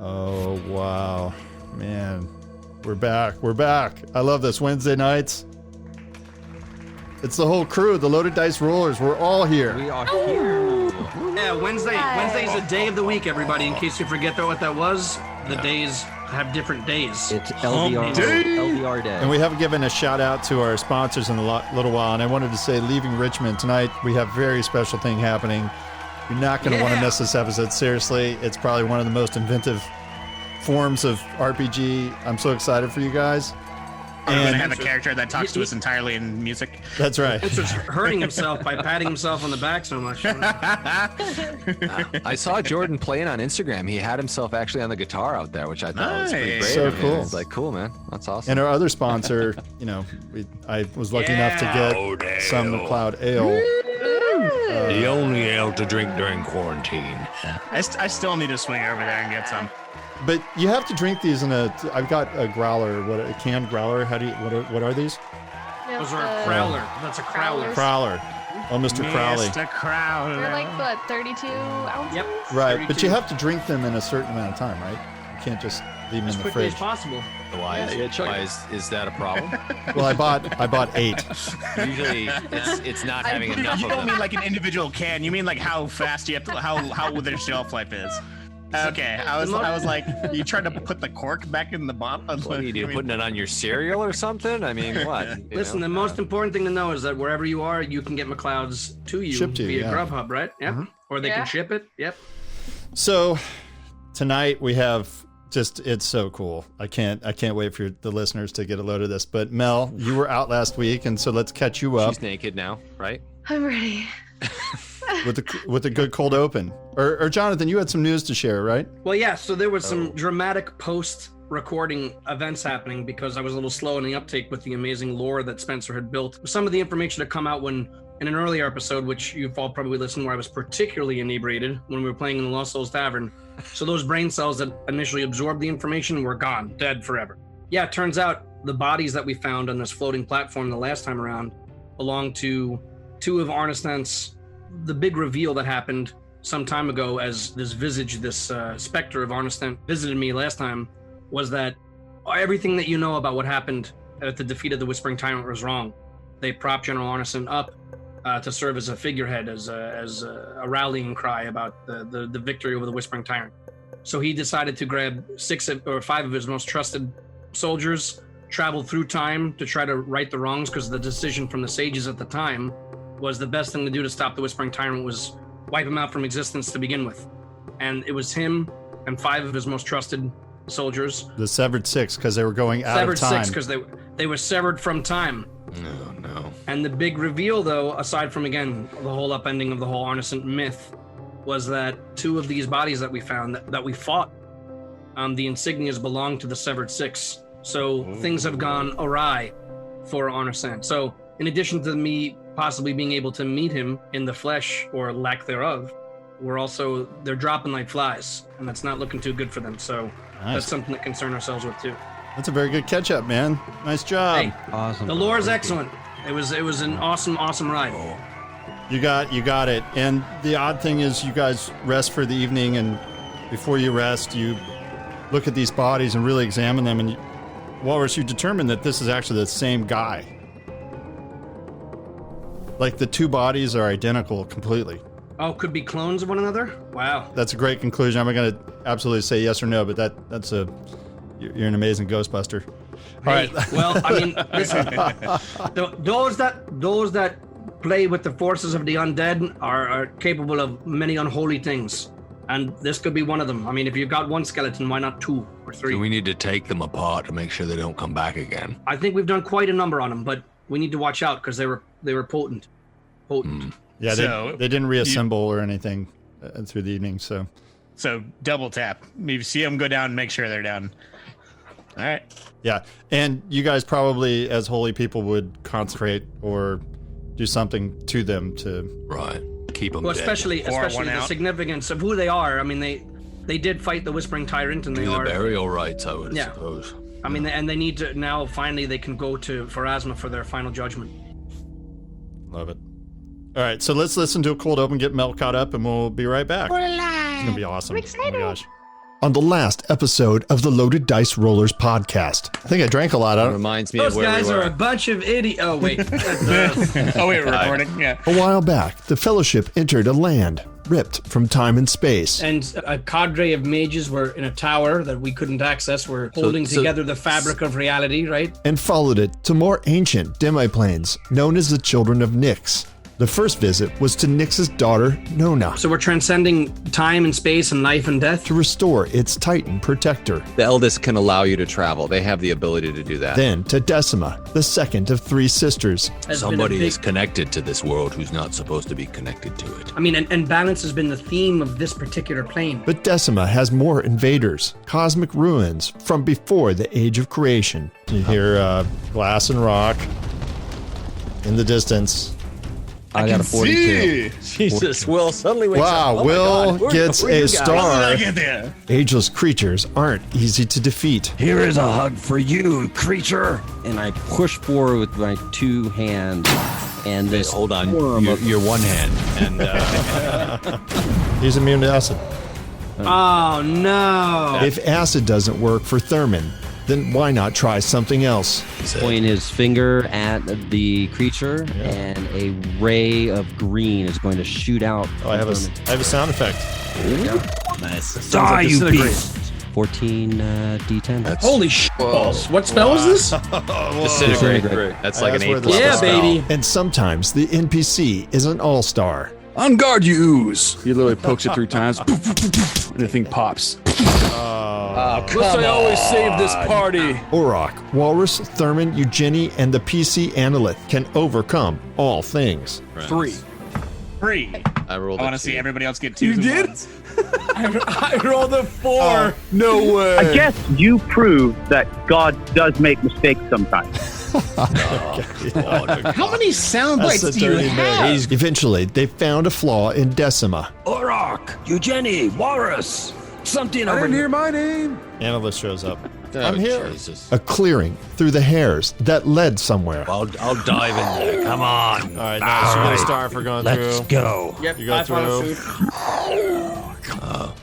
Oh, wow. Man, we're back. We're back. I love this. Wednesday nights. It's the whole crew, the Loaded Dice Rollers. We're all here. We are here. Yeah, Wednesday is a day of the week, everybody. In case you forget what that was, the days have different days. It's LDR day. And we haven't given a shout out to our sponsors in a little while. And I wanted to say, leaving Richmond tonight, we have a very special thing happening. You're not going to want to miss this episode. Seriously, it's probably one of the most inventive forms of RPG. I'm so excited for you guys. We're going to have a character that talks to us entirely in music. That's right. Spencer's hurting himself by patting himself on the back so much. I saw Jordan playing on Instagram. He had himself actually on the guitar out there, which I thought was pretty great. So cool. It's like, cool, man. That's awesome. And our other sponsor, I was lucky enough to get some Macleod ale. The only ale to drink during quarantine. I still need to swing over there and get some. But you have to drink these in I've got a growler, a canned growler. What are these? Those are a crowler. That's a crowler. Crowler. Oh, Mr. Crowley. Mr. Crowler. They're like, what, 32 ounces? Yep. Right, 32. but you have to drink them in a certain amount of time, right? You can't just leave them As in the quickly as fridge. possible. Why is that a problem? Well, I bought 8. Usually, it's not having enough You of don't them. mean like an individual can. You mean like how fast you have to, how their shelf life is. Okay, I was like, you tried to put the cork back in the bottle? What are you doing? Putting it on your cereal or something? I mean, what? Listen, the most important thing to know is that wherever you are, you can get Macleods to you Shipped to you, via yeah. Grubhub, right? Yep. Mm-hmm. Or they can ship it. Yep. So tonight we have it's so cool. I can't wait for the listeners to get a load of this. But Mel, you were out last week, and so let's catch you up. She's naked now, right? I'm ready. with a good cold open. Or Jonathan, you had some news to share, right? Well, yeah, so there was some dramatic post-recording events happening because I was a little slow in the uptake with the amazing lore that Spencer had built. Some of the information had come out when, in an earlier episode, which you've all probably listened, where I was particularly inebriated when we were playing in the Lost Souls Tavern. So those brain cells that initially absorbed the information were gone, dead forever. Yeah, it turns out the bodies that we found on this floating platform the last time around belonged to 2 of Arnestant's. The big reveal that happened some time ago as this visage, this specter of Arnestant visited me last time, was that everything that you know about what happened at the defeat of the Whispering Tyrant was wrong. They propped General Arnestant up to serve as a figurehead, as a rallying cry about the victory over the Whispering Tyrant. So he decided to grab 6 or 5 of his most trusted soldiers, travel through time to try to right the wrongs, because the decision from the sages at the time was the best thing to do to stop the Whispering Tyrant was wipe him out from existence to begin with. And it was him and 5 of his most trusted soldiers. The severed 6, because they were going out of time. Severed 6 because they were severed from time. No. And the big reveal, though, aside from, again, the whole upending of the whole Arnestant myth, was that 2 of these bodies that we found, that we fought, the insignias belonged to the severed 6. So things have gone awry for Arnestant. So in addition to me possibly being able to meet him in the flesh, or lack thereof, they're dropping like flies, and that's not looking too good for them. So that's something to concern ourselves with too. That's a very good catch up, man. Nice job. Hey, Awesome. the lore is excellent. It was an awesome ride. You got it. And the odd thing is, you guys rest for the evening, and before you rest, you look at these bodies and really examine them, and Walrus, you determine that this is actually the same guy. Like, the 2 bodies are identical completely. Oh, could be clones of one another? Wow. That's a great conclusion. I'm not going to absolutely say yes or no, but you're an amazing Ghostbuster. All Hey, right. well, I mean, listen, those that play with the forces of the undead are capable of many unholy things, and this could be one of them. I mean, if you've got 1 skeleton, why not 2 or 3? Do we need to take them apart to make sure they don't come back again? I think we've done quite a number on them, but we need to watch out because they were potent. Yeah, So, they didn't reassemble or anything through the evening, so. So double tap. Maybe see them go down and make sure they're down. All right. Yeah, and you guys probably, as holy people, would consecrate or do something to them to... Right. Keep them Well, dead. especially one the out. significance of who they are. I mean, they did fight the Whispering Tyrant, and they Do the are burial rites, I would Yeah. suppose. I mean, and they need to now. Finally, they can go to Pharasma for their final judgment. Love it. All right, so let's listen to a cold open, get Mel caught up, and we'll be right back. It's going to be awesome. I'm excited. Oh my gosh. on the last episode of the Loaded Dice Rollers podcast. I think I drank a lot. It reminds me of Those where guys we are were. a bunch of idiots. Oh, wait. Oh wait, we're recording. Yeah. A while back, the Fellowship entered a land ripped from time and space. And a cadre of mages were in a tower that we couldn't access. We're holding together the fabric of reality, right? And followed it to more ancient demiplanes known as the Children of Nyx. The first visit was to Nyx's daughter, Nona, So we're transcending time and space and life and death. to restore its Titan protector. The eldest can allow you to travel. They have the ability to do that. Then to Decima, the second of three sisters. Has been a Somebody big- is connected to this world who's not supposed to be connected to it. I mean, and balance has been the theme of this particular plane. But Decima has more invaders, cosmic ruins from before the age of creation. You hear glass and rock in the distance. I got a 42. Jesus, Will suddenly wakes Wow, up. Oh my Will God, where- gets where you a guys? star. Get there. Ageless creatures aren't easy to defeat. Here is a hug for you, creature. And I push forward with my two hands. And this Hold on, swarm your, of- your one hand. And He's immune to acid. Oh, no. If acid doesn't work for Thurman, then why not try something else? point his finger at the creature, and a ray of green is going to shoot out. Oh, I have a sound effect. Nice. Die, you beast! 14 D10. Holy shit balls. What spell is this? disintegrate. That's like an That's where 8 the plus Yeah, spell. baby. And sometimes the NPC is an all-star. On guard, you ooze! He literally pokes it 3 times, and the thing pops. Must I always save this party? Orok, Walrus, Thurman, Eugenie, and the PC Analyth can overcome all things. 3. 3. I rolled I a want to see 2. everybody else get 2s. You and did? 1s. I rolled a 4. No way. I guess you proved that God does make mistakes sometimes. How many sound bites do you have? Eventually, they found a flaw in Decima. Orok, Eugenie, Walrus, something I over didn't here. hear my name. Analyst shows up. Oh, I'm here. Jesus. A clearing through the hairs that led somewhere. I'll dive in there. Come on. All right, nice. You get a star for going Let's through. go. Yep, You got I found through. food.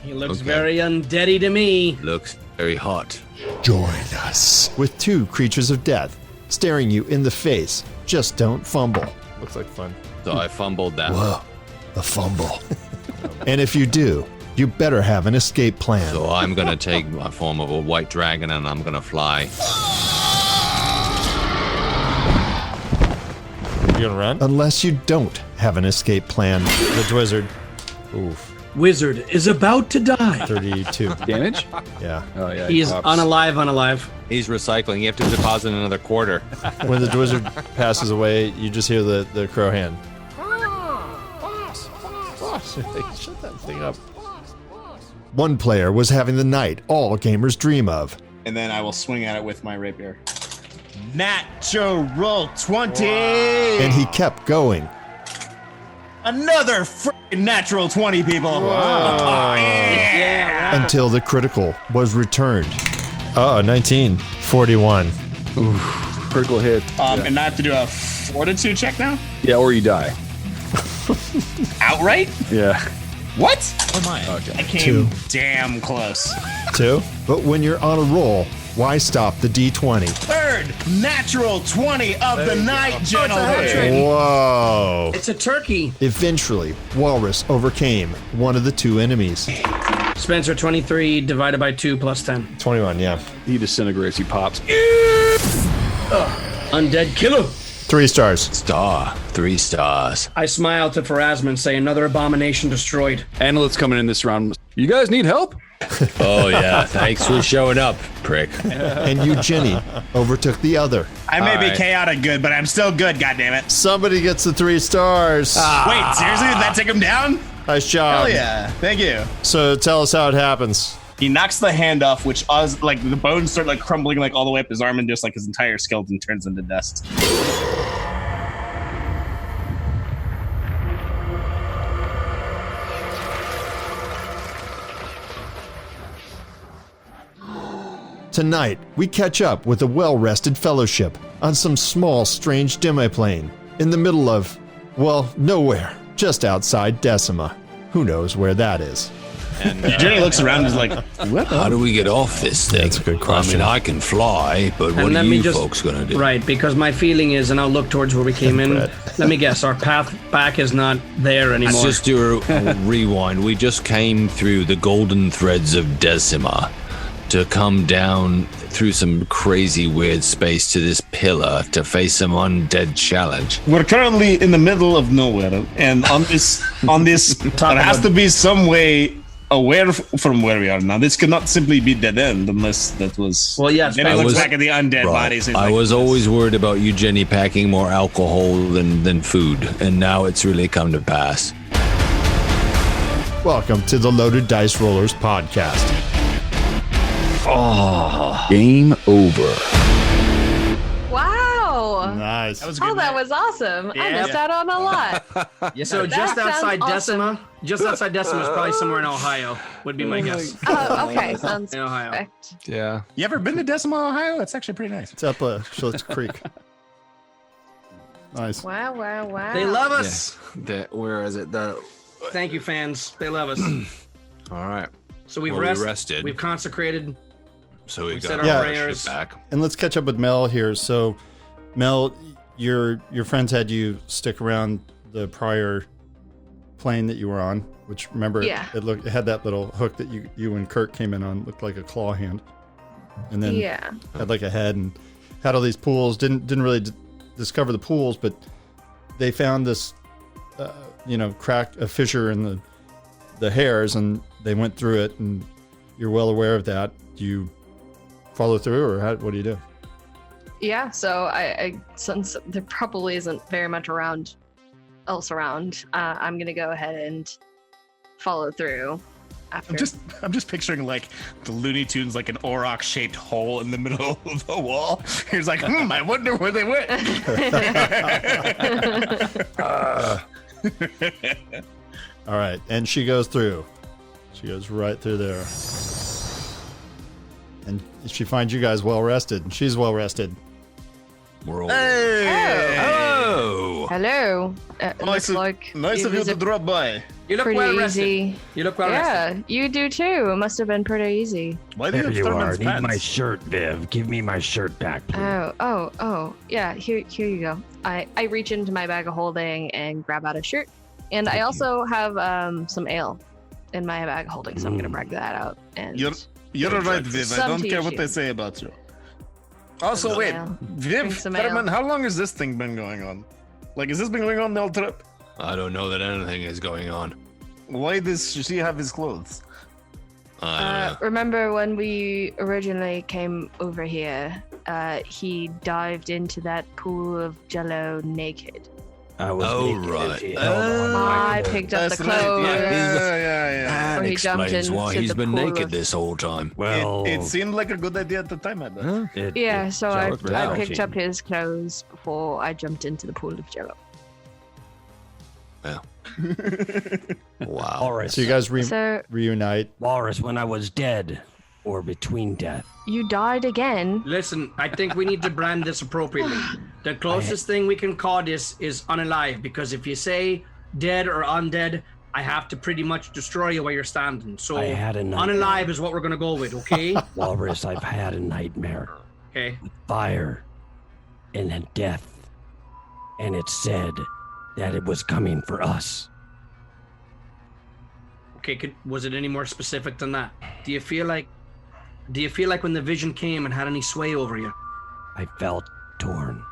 He looks okay. very undeady to me. Looks very hot. Join us. With two creatures of death staring you in the face. Just don't fumble. Looks like fun. So I fumbled that. Whoa, a fumble. And if you do, you better have an escape plan. So I'm gonna take my form of a white dragon and I'm gonna fly. You gonna run? Unless you don't have an escape plan. The Dwizzard. Oof. Wizard is about to die. 32. Damage? Yeah. Oh, yeah. He is pops. unalive. He's recycling. You have to deposit another quarter. When the Dwizzard passes away, you just hear the crow hand. Shut that thing up. One player was having the night all gamers dream of. And then I will swing at it with my rapier. Natural 20! And he kept going. Another freaking natural 20, people! Oh, yeah! Until the critical was returned. 1941. Critical hit. And I have to do a fortitude check now? Yeah, or you die. Outright? Yeah. What? What am I? Okay. I came Two. damn close. 2. But when you're on a roll, why stop the D20? Third natural 20 of the night, gentlemen. Whoa. It's a turkey. Eventually, Walrus overcame one of the two enemies. Spencer, 23 divided by 2 plus 10. 21, yeah. He disintegrates. He pops. Undead killer. 3 stars. Star. 3 stars. I smile to Pharasma and say, another abomination destroyed. Analyt's coming in this round. You guys need help? Oh, yeah. Thanks for showing up, prick. And Eugenie overtook the other. I may be Alright. chaotic good, but I'm still good, goddammit. Somebody gets the 3 stars. Wait, seriously? Did that take him down? Nice job. Hell yeah. Thank you. So tell us how it happens. He knocks the hand off, which like the bones start like crumbling like all the way up his arm, and just like his entire skeleton turns into dust. Tonight, we catch up with a well-rested fellowship on some small, strange demiplane in the middle of, well, nowhere, just outside Decima. Who knows where that is? And Jenny looks around and is like, what? How do we get off this thing? That's a good question. I mean, I can fly, but what are you folks going to do? Right, because my feeling is, and I'll look towards where we came in. Let me guess, our path back is not there anymore. Let's just do a rewind. We just came through the golden threads of Decima to come down through some crazy weird space to this pillar to face some undead challenge. We're currently in the middle of nowhere, and on this there has to be some way away from where we are now. This could not simply be dead end unless that was. Well, yes. Then it looks back at the undead bodies. I was always worried about you, Jenny, packing more alcohol than food, and now it's really come to pass. Welcome to the Loaded Dice Rollers podcast. Oh, game over. Wow. Nice. That was good. That was awesome. I Yeah. missed out on a lot. So just outside Decima, just outside Decima is probably somewhere in Ohio, would be my guess. Oh, okay. Sounds In Ohio. perfect. Yeah. You ever been to Decima, Ohio? It's actually pretty nice. It's up Schlitz Creek. Nice. Wow, wow, wow. They love us. Where is it? Thank you, fans. They love us. All right. So we've Well, we rested. We've consecrated. So we said got our our prayers. shit back. And let's catch up with Mel here. So, Mel, your friends had you stick around the prior plane that you were on, which remember it had that little hook that you and Kurt came in on, looked like a claw hand, and then had like a head and had all these pools. Didn't really discover the pools, but they found this, crack, a fissure in the hairs, and they went through it, and you're well aware of that. Do you follow through, or what do you do? Yeah, so I since there probably isn't very much else around, I'm gonna go ahead and follow through. After. I'm just picturing like the Looney Tunes, like an Auroch shaped hole in the middle of the wall. He's like, I wonder where they went. All right, and she goes through. She goes right through there. And she finds you guys well rested, and she's well rested. We're all Oh. Hello. Nice of you to drop by. You look pretty well rested. easy. You look well rested. Yeah, you do too. It must have been pretty easy. Why do you have you are. Thurman's Need pants? my shirt, Viv. Give me my shirt back, please. Oh. Yeah, here you go. I reach into my bag of holding and grab out a shirt. And I also have some ale in my bag of holding, so I'm gonna break that out. And You're right, Viv. I Some don't care what tissue. they say about you. Also, wait, ale. Viv, Drink some ale. Thurman, how long has this thing been going on? Like, has this been going on the whole trip? I don't know that anything is going on. Why does she have his clothes? I don't know. Remember when we originally came over here, he dived into that pool of jello naked. I was right. I picked up the clothes. Yeah. Or he jumped Explains why into he's the been pool naked of- this whole time. It seemed like a good idea at the time, I bet. Yeah, so I out. picked up his clothes before I jumped into the pool of jello. Wow. Walrus. So you guys So reunite. Walrus, when I was dead or between death. you died again. Listen, I think we need to brand this appropriately. The closest thing we can call this is unalive, because if you say dead or undead, I have to pretty much destroy you where you're standing. So I had a nightmare. unalive is what we're gonna go with, okay? Walrus, I've had a nightmare. Okay. Fire and a death. And it said that it was coming for us. Okay, was it any more specific than that? Do you feel like when the vision came and had any sway over you? I felt torn.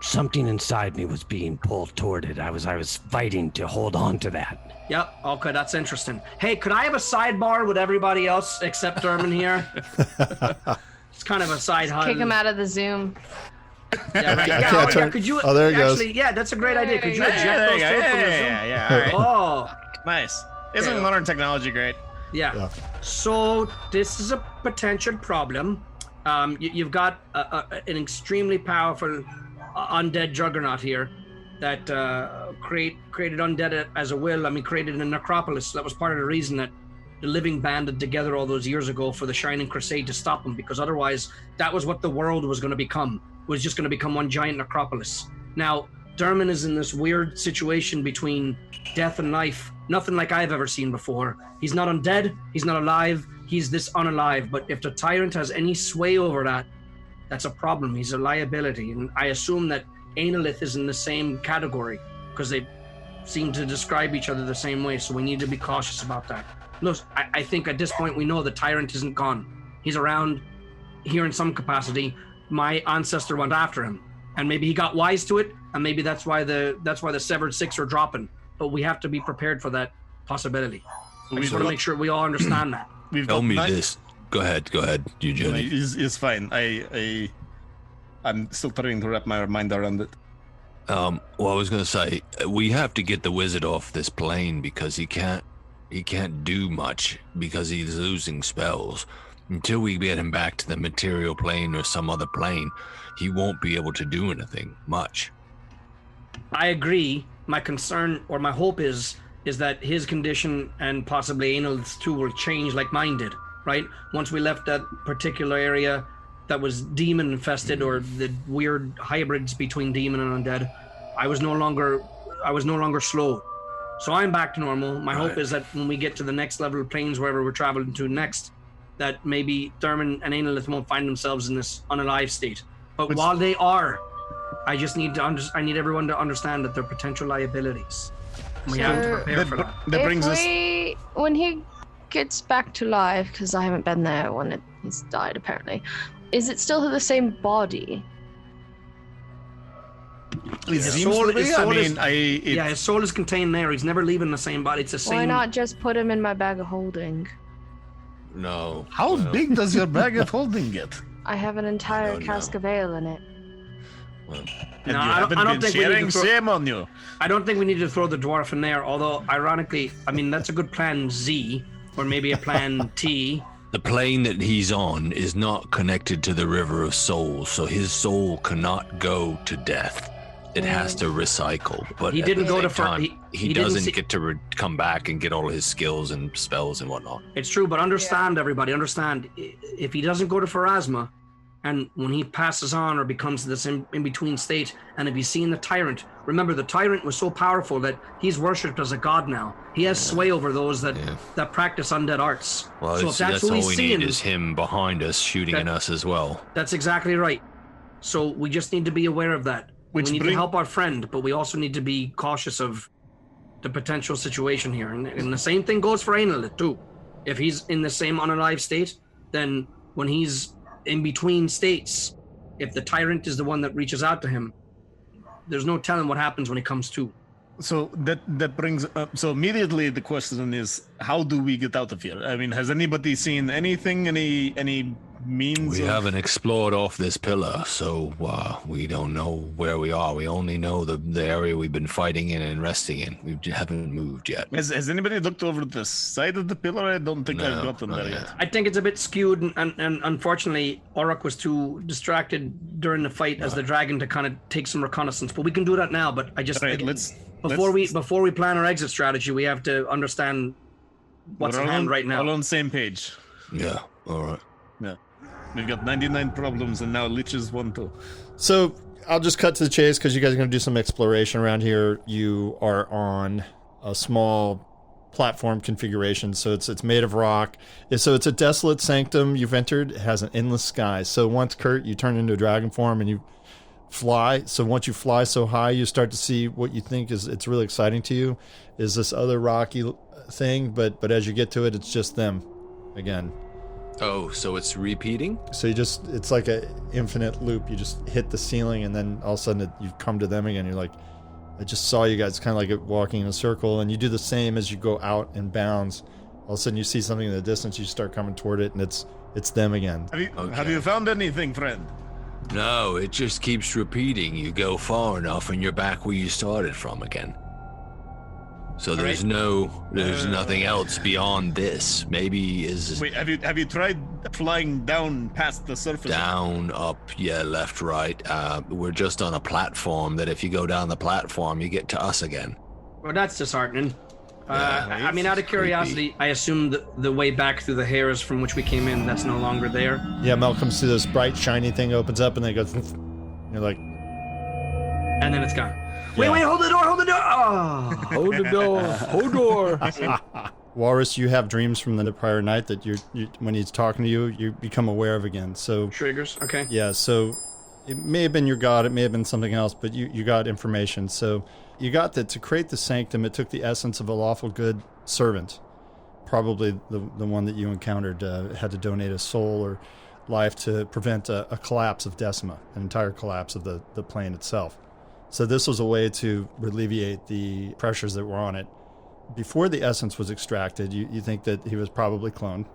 Something inside me was being pulled toward it. I was fighting to hold on to that. Yep. Okay, that's interesting. Hey, could I have a sidebar with everybody else except Derman here? It's kind of a side hunt. Kick him out of the Zoom. Yeah, right. I can't turn- Could you? Oh, there it goes. Actually, yeah, that's a great idea. Could you Yeah, eject those two from the Zoom? Yeah, all right. Oh, Nice. Isn't Okay. modern technology great? yeah. So this is a potential problem. You've got an extremely powerful undead juggernaut here that created undead as a will. I mean, created a necropolis. That was part of the reason that the living banded together all those years ago for the Shining Crusade to stop him, because otherwise that was what the world was going to become. It was just going to become one giant necropolis. Now, Dermot is in this weird situation between death and life. Nothing like I've ever seen before. He's not undead. He's not alive. He's this unalive. But if the tyrant has any sway over that, that's a problem. He's a liability. And I assume that Analith is in the same category because they seem to describe each other the same way. So we need to be cautious about that. Look, I think at this point we know the tyrant isn't gone. He's around here in some capacity. My ancestor went after him, and maybe he got wise to it, and maybe that's why the severed six are dropping. But we have to be prepared for that possibility. I just want to make sure we all understand that. Tell me this. Go ahead, Eugene. It's fine. I'm still trying to wrap my mind around it. Well, I was gonna say we have to get the wizard off this plane because he can't do much because he's losing spells. Until we get him back to the material plane or some other plane, he won't be able to do anything much. I agree. My concern or my hope is that his condition and possibly Analith's too will change like mine did, right? Once we left that particular area that was demon infested or the weird hybrids between demon and undead, I was no longer slow. So I'm back to normal. My hope is that when we get to the next level of planes, wherever we're traveling to next, that maybe Dermot and Analith won't find themselves in this unalive state. But while they are, I just need I need everyone to understand that they're potential liabilities. We have to prepare for that. That brings us. When he gets back to life, because I haven't been there when he's died apparently, is it still the same body? His soul is contained there. He's never leaving the same body. It's the same. Why not just put him in my bag of holding? No. How big does your bag of holding get? I have an entire cask of ale in it. Well, no, I don't think shame on you. I don't think we need to throw the dwarf in there. Although, ironically, I mean that's a good plan Z, or maybe a plan T. The plane that he's on is not connected to the River of Souls, so his soul cannot go to death. It has to recycle, but he didn't go to time, he doesn't get to come back and get all his skills and spells and whatnot. It's true, but everybody, understand, if he doesn't go to Pharasma, and when he passes on or becomes this in-between state, and if he's seen the tyrant, remember the tyrant was so powerful that he's worshipped as a god now. He has sway over those that practice undead arts. Well, so if that's all who we he's seeing, need is him behind us shooting at us as well. That's exactly right. So we just need to be aware of that. We need to help our friend, but we also need to be cautious of the potential situation here. And the same thing goes for Analith too. If he's in the same unalive state, then when he's in between states, if the tyrant is the one that reaches out to him, there's no telling what happens when he comes to. So that brings up. So immediately the question is, how do we get out of here? I mean, has anybody seen anything? Any means? We haven't explored off this pillar, so we don't know where we are. We only know the area we've been fighting in and resting in. We haven't moved yet. Has anybody looked over the side of the pillar? I don't think I've gotten there yet. I think it's a bit skewed, and unfortunately, Orok was too distracted during the fight as the dragon to kind of take some reconnaissance. But we can do that now. But I just before we plan our exit strategy, we have to understand what's at hand right now. All on the same page. Yeah. All right. Yeah. We've got 99 problems, and now Lich's one too. So I'll just cut to the chase because you guys are going to do some exploration around here. You are on a small platform configuration, so it's made of rock. So it's a desolate sanctum you've entered. It has an endless sky. So once, Kurt, you turn into a dragon form and you fly. So once you fly so high, you start to see what you think it's really exciting to you is this other rocky thing. But as you get to it, it's just them again. Oh, so it's repeating? So it's like an infinite loop. You just hit the ceiling and then all of a sudden you come to them again. You're like, I just saw you guys kind of like walking in a circle, and you do the same as you go out and bounds. All of a sudden you see something in the distance, you start coming toward it, and it's them again. Have you found anything, friend? No, it just keeps repeating. You go far enough and you're back where you started from again. So there's nothing else beyond this. Maybe Wait, have you tried flying down past the surface? Down, up, left, right. We're just on a platform that if you go down the platform, you get to us again. Well, that's disheartening. I mean, out of curiosity, I assume the way back through the hairs from which we came in, that's no longer there. Yeah, Mel comes through this bright, shiny thing, opens up, and then it goes, you're like... And then it's gone. Wait, hold the door, hold the door. Oh. Hold the door. Hold door. Walrus, you have dreams from the prior night that you when he's talking to you, you become aware of again. So triggers, okay. Yeah, so it may have been your god, it may have been something else, but you got information. So you got that to create the sanctum, it took the essence of a lawful good servant. Probably the one that you encountered had to donate a soul or life to prevent a collapse of Decima, an entire collapse of the plane itself. So this was a way to alleviate the pressures that were on it. Before the essence was extracted, you think that he was probably cloned.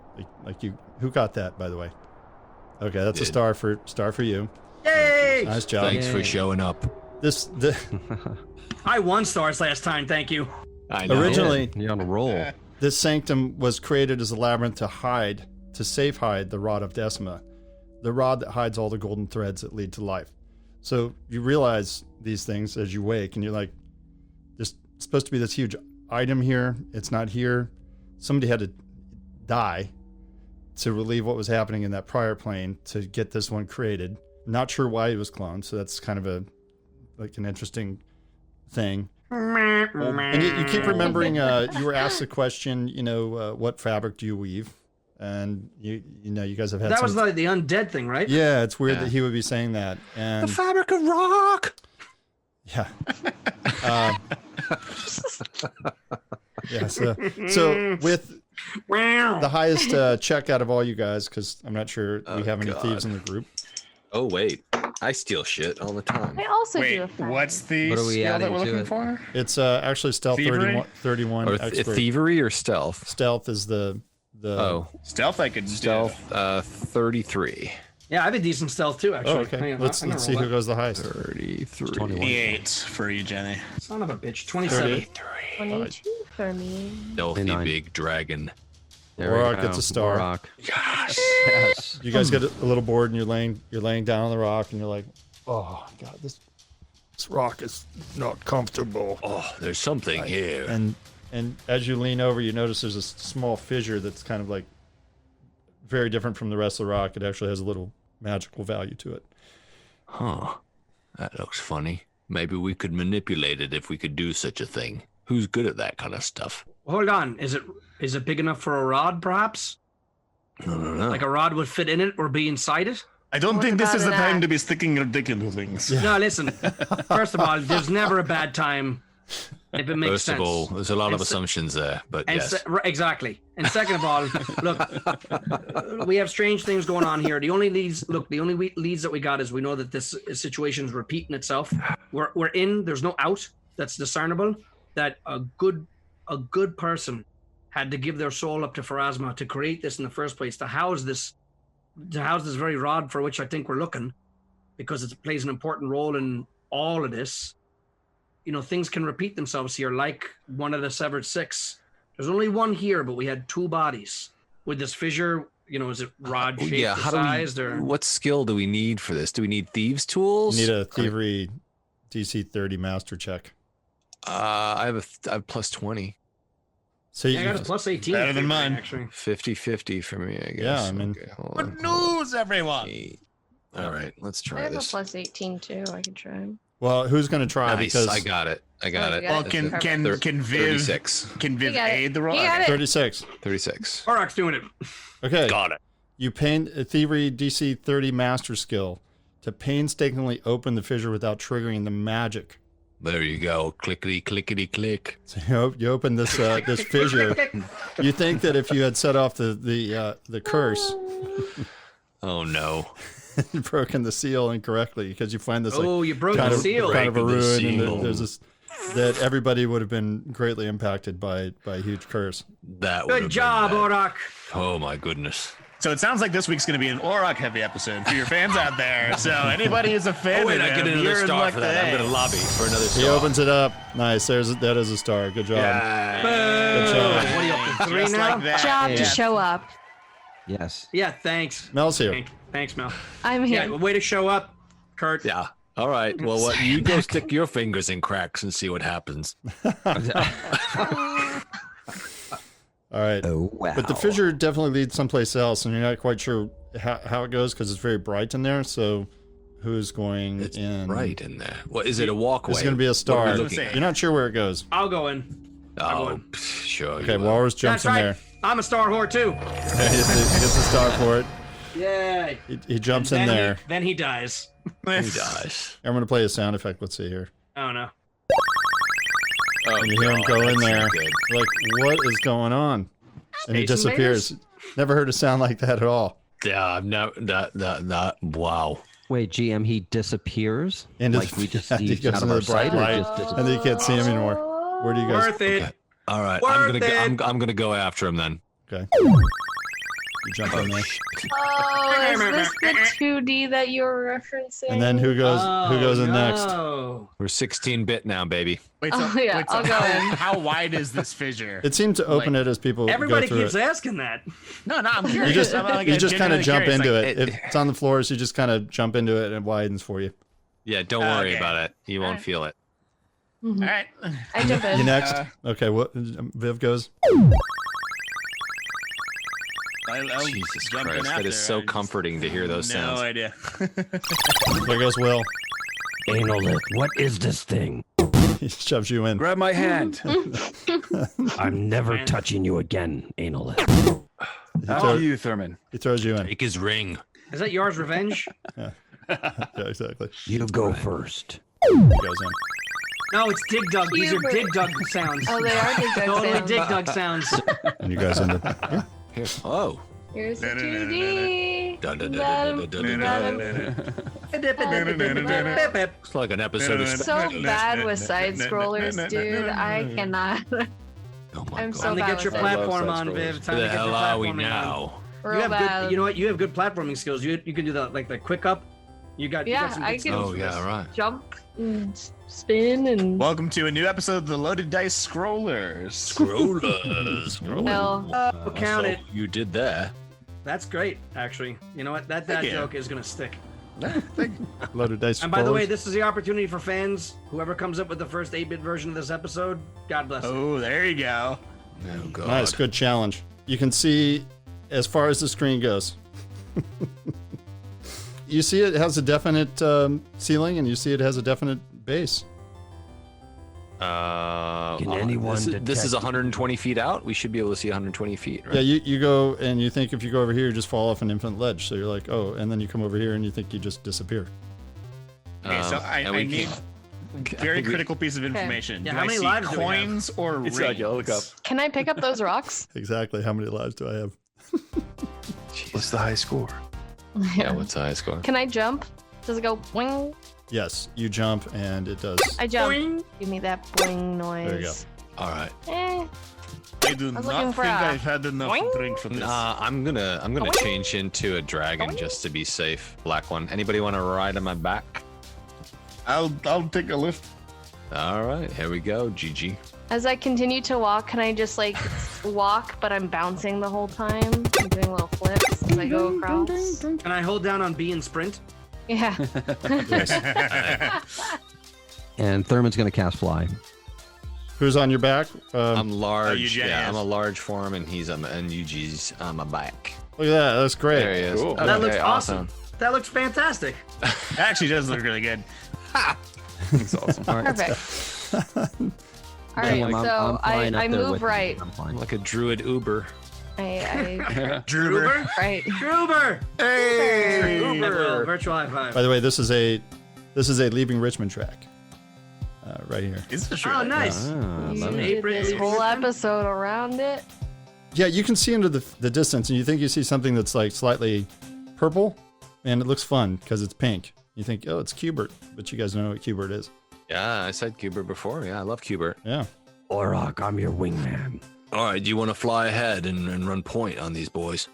Like you, who got that, by the way? Okay, that's a star for you. Yay! Nice job. Thanks for showing up. I won stars last time, thank you. I know. Originally, You're on a roll. this sanctum was created as a labyrinth to safe hide the rod of Decima, the rod that hides all the golden threads that lead to life. So you realize these things as you wake, and you're like, there's supposed to be this huge item here. It's not here. Somebody had to die to relieve what was happening in that prior plane to get this one created. Not sure why he was cloned, so that's kind of an interesting thing. And you keep remembering you were asked the question, what fabric do you weave? And you guys have had that was like the undead thing, right? Yeah, it's weird that he would be saying that. And the fabric of rock. Yeah. Yeah. So with the highest check out of all you guys, because I'm not sure we have any thieves in the group. Oh wait, I steal shit all the time. I also do a fabric. What's the What are we skill that adding we're to looking it? for? It's actually stealth Thievery? 31 Or expert. thievery or stealth? Stealth is the Stealth I could Stealth 33. Yeah, I have a decent stealth too, actually. Oh, okay. Hang on, Let's I'm gonna see roll who that. goes the highest. 33. 8 for you, Jenny. Son of a bitch. 27. 22 for me. Stealthy 29. big dragon. There we Rock go. gets a star. Rock. Yes. You guys get a little bored and you're laying down on the rock and you're like, oh god, this rock is not comfortable. Oh, there's something here. And as you lean over, you notice there's a small fissure that's kind of like very different from the rest of the rock. It actually has a little magical value to it. Huh. That looks funny. Maybe we could manipulate it if we could do such a thing. Who's good at that kind of stuff? Hold on. Is it big enough for a rod, perhaps? I don't know. Like a rod would fit in it or be inside it? I don't What think this about is the an time axe? to be sticking your dick into things. No, listen. First of all, there's never a bad time if it makes First sense. of all, there's a lot of And se- assumptions there, but And yes. exactly. And second of all, look, we have strange things going on here. The only leads that we got is we know that this situation is repeating itself. We're in. There's no out that's discernible. That a good person had to give their soul up to Pharasma to create this in the first place, to house this very rod for which I think we're looking, because it plays an important role in all of this. Things can repeat themselves here, like one of the severed six. There's only one here, but we had two bodies with this fissure. Is it rod shaped Yeah, or how sized do we, or what skill do we need for this? Do we need thieves' tools? You need a thievery DC 30 master check. I have plus 20. So I got a plus 18. Better than mine. Actually. 50-50 for me, I guess. Yeah, I mean- Okay, hold Good on. news, everyone! All right, let's I try have a this. plus 18 too. I can try. Well, who's going to try? Nice, Because I got it. Oh, it. you got Well, it. can Perfect. Viv 36. can Viv He got it. aid the He rock? got it. 36. 36. Aurak's doing it. Okay. Got it. You paint a thievery DC 30 master skill to painstakingly open the fissure without triggering the magic. There you go. Clickety, clickety, click. So you open this this fissure. You think that if you had set off the curse, Oh, no. and broken the seal incorrectly, because you find this Oh, you broke kind the of seal. kind of a Break the ruin, and seal. there's this that everybody would have been greatly impacted by a huge curse. That would Good job, Aurak. Oh, my goodness. So it sounds like this week's going to be an Aurak heavy episode for your fans out there. So anybody who's a fan Oh, wait, of I get them, another you're in star luck for that. I'm today. going to lobby for another He star. opens it up. Nice. That is a star. Good job. Good job. What are you up to? 3 Just now? like that. Job Yeah. to show up. Yes. Yeah, thanks. Mel's here. Thanks, Mel. I'm Yeah, here. way to show up, Kurt. Yeah. All right. Well, what you go stick your fingers in cracks and see what happens. All right. Oh, wow. But the fissure definitely leads someplace else, and you're not quite sure how it goes because it's very bright in there. So who's going It's in. right in there. What is it? A walkway? It's going to be a What star. are we looking at? You're not sure where it goes. I'll go in. Oh, sure. Okay, you will. Walrus jumps That's in right. I'm a star whore too. there. He gets a star for it. Yay. He jumps And in then there. Then he dies. He dies. I'm going to play a sound effect. Let's see here. Oh no. Oh, And you hear him go in there. Good. You're like, what is going on? And he Space disappears. Never heard a sound like that at all. Yeah, no, that. Wow. Wait, GM, he disappears? Into Like we just yeah, see he goes out into of our the bright sight, or light, just disappears? and then you can't see him anymore. Where do you guys? Worth it. Okay. All right, Worth it. I'm gonna go after him then. Okay. You jump in there, Oh, is this the 2D that you were referencing? and then who goes in next? no. We're 16-bit now, baby. Wait, Oh, yeah, I'll go in. how wide is this fissure? It seemed to open it as people Everybody go through keeps it. asking that. No, I'm You curious. just I'm like you just kind of genuinely jump curious, into like, it. If it's on the floor, so you just kind of jump into it and it widens for you. Yeah, don't worry Okay. about it. You won't feel it. All right. I jump in. You next? Okay, what? Viv goes. I'll Jesus jump in Christ, that after. is so I just- comforting to hear those No sounds. idea. There goes Will. Anolith, what is this thing? He shoves you in. Grab my hand. I'm never touching you again, Anolith. After you, Thurman. He throws you in. Take his ring. Is that yours revenge? Yeah, exactly. You go first. He goes in. No, it's Dig Dug. These are Hubert. Dig Dug sounds. Oh, they are Dig Dug Totally sounds. Dig Dug sounds. And you guys end up. Here. Here. Oh. Here's the 2D. Dun, dun, dun, dun, dun, dun, It's like an episode of. So bad with side scrollers, dude. I cannot. Oh my I'm God. so Time to bad get your with it. platform side on, Viv. scrollers. Time Where to the get your hell are we platforming on. now? You Real have bad. good. You know what? You have good platforming skills. You can do the quick up. You got Yeah, some I good can- skills Oh for yeah, this. right. Jump and spin and. Welcome to a new episode of the Loaded Dice Scrollers. Scrollers. No. Count it. You did there. That's great, actually. You know what? That Thank you. joke is gonna stick. Loaded dice. And by the way, scrollers. this is the opportunity for fans. Whoever comes up with the first 8-bit version of this episode, God bless. them. Oh, there you go. Oh God. Nice, good challenge. You can see as far as the screen goes. You see it has a definite ceiling, and you see it has a definite base. Can anyone This is detect- 120 feet out. We should be able to see 120 feet, right? Yeah, you go and you think if you go over here, you just fall off an infinite ledge. So you're like, oh, and then you come over here and you think you just disappear. Okay, so and I we need can't- very we- critical piece of information. Yeah, Do how I many see lives do we have? coins or It's rings? like, I'll look up. Can I pick up those rocks? Exactly. How many lives do I have? What's the high score? Yeah, what's the high score? Can I jump? Does it go boing? Yes, you jump and it does. I jump. Boing. Give me that boing noise. There you go. All right. Eh. I do I was not looking think for a I've had enough boing. drink for this. Nah, I'm gonna change into a dragon just to be safe. Black one. Anybody want to ride on my back? I'll take a lift. All right, here we go. GG. As I continue to walk, can I just like walk, but I'm bouncing the whole time? I'm doing little flips as I go across. Can I hold down on B and sprint? Yeah. And Thurman's going to cast Fly. Who's on your back? I'm large. UJ Yeah, I'm is. a large for him, and he's and UG's on my back. Look at that. That's great. There he is. Cool. That looks Okay, awesome. That looks fantastic. It actually does look really good. It's awesome. All right. Perfect. All right, GM, I'm so flying up I there move with you. right. I'm fine. Like a druid Uber. I Gruber. right. Gruber. Hey! Uber. Virtual high five. By the way, this is a Leaving Richmond track. Right here. Is this true? Oh, nice. Ah, You love it. did this whole episode around it. Yeah, you can see into the distance, and you think you see something that's like slightly purple, and it looks fun because it's pink. You think, oh, it's Q'bert, but you guys know what Q'bert is. Yeah, I said Q'bert before. Yeah, I love Q'bert. Yeah. Orok, I'm your wingman. All right, do you want to fly ahead and run point on these boys?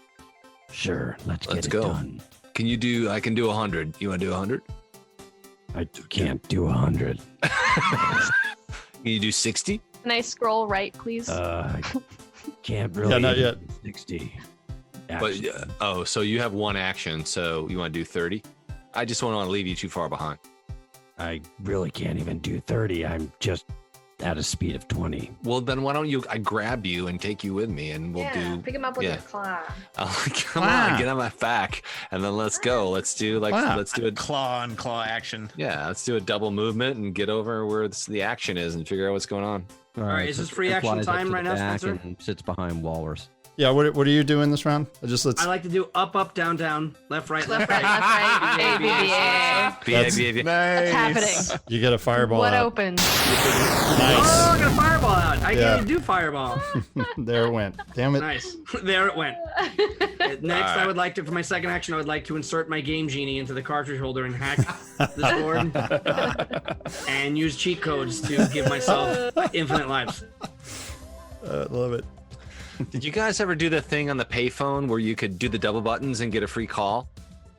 Sure, let's Let's get it go. done. Can you do? I can do 100. You want to do 100? I can't do 100. Can you do 60? Can I scroll right, please? I can't really. Yeah, not yet. 60. But Actually, so you have one action. So you want to do 30? I just don't want to leave you too far behind. I really can't even do 30. I'm just at a speed of 20. Well, then why don't I grab you and take you with me, and we'll do. Pick him up with your claw. Come on, get on my back, and then let's go. Let's do let's do a claw on claw action. Yeah, let's do a double movement and get over where the action is and figure out what's going on. All right, is this free action time right now, Spencer? And sits behind Walrus. Yeah, what are you doing this round? I like to do up, down, down, left, right, left, right. That's happening. You get a fireball. What out. opens? Nice. Oh, I got a fireball out. I can't even do fireball. There it went. Damn it. Nice. There it went. Next, I would like to, for my second action, I would like to insert my Game Genie into the cartridge holder and hack the board and use cheat codes to give myself infinite lives. Love it. Did you guys ever do the thing on the payphone where you could do the double buttons and get a free call?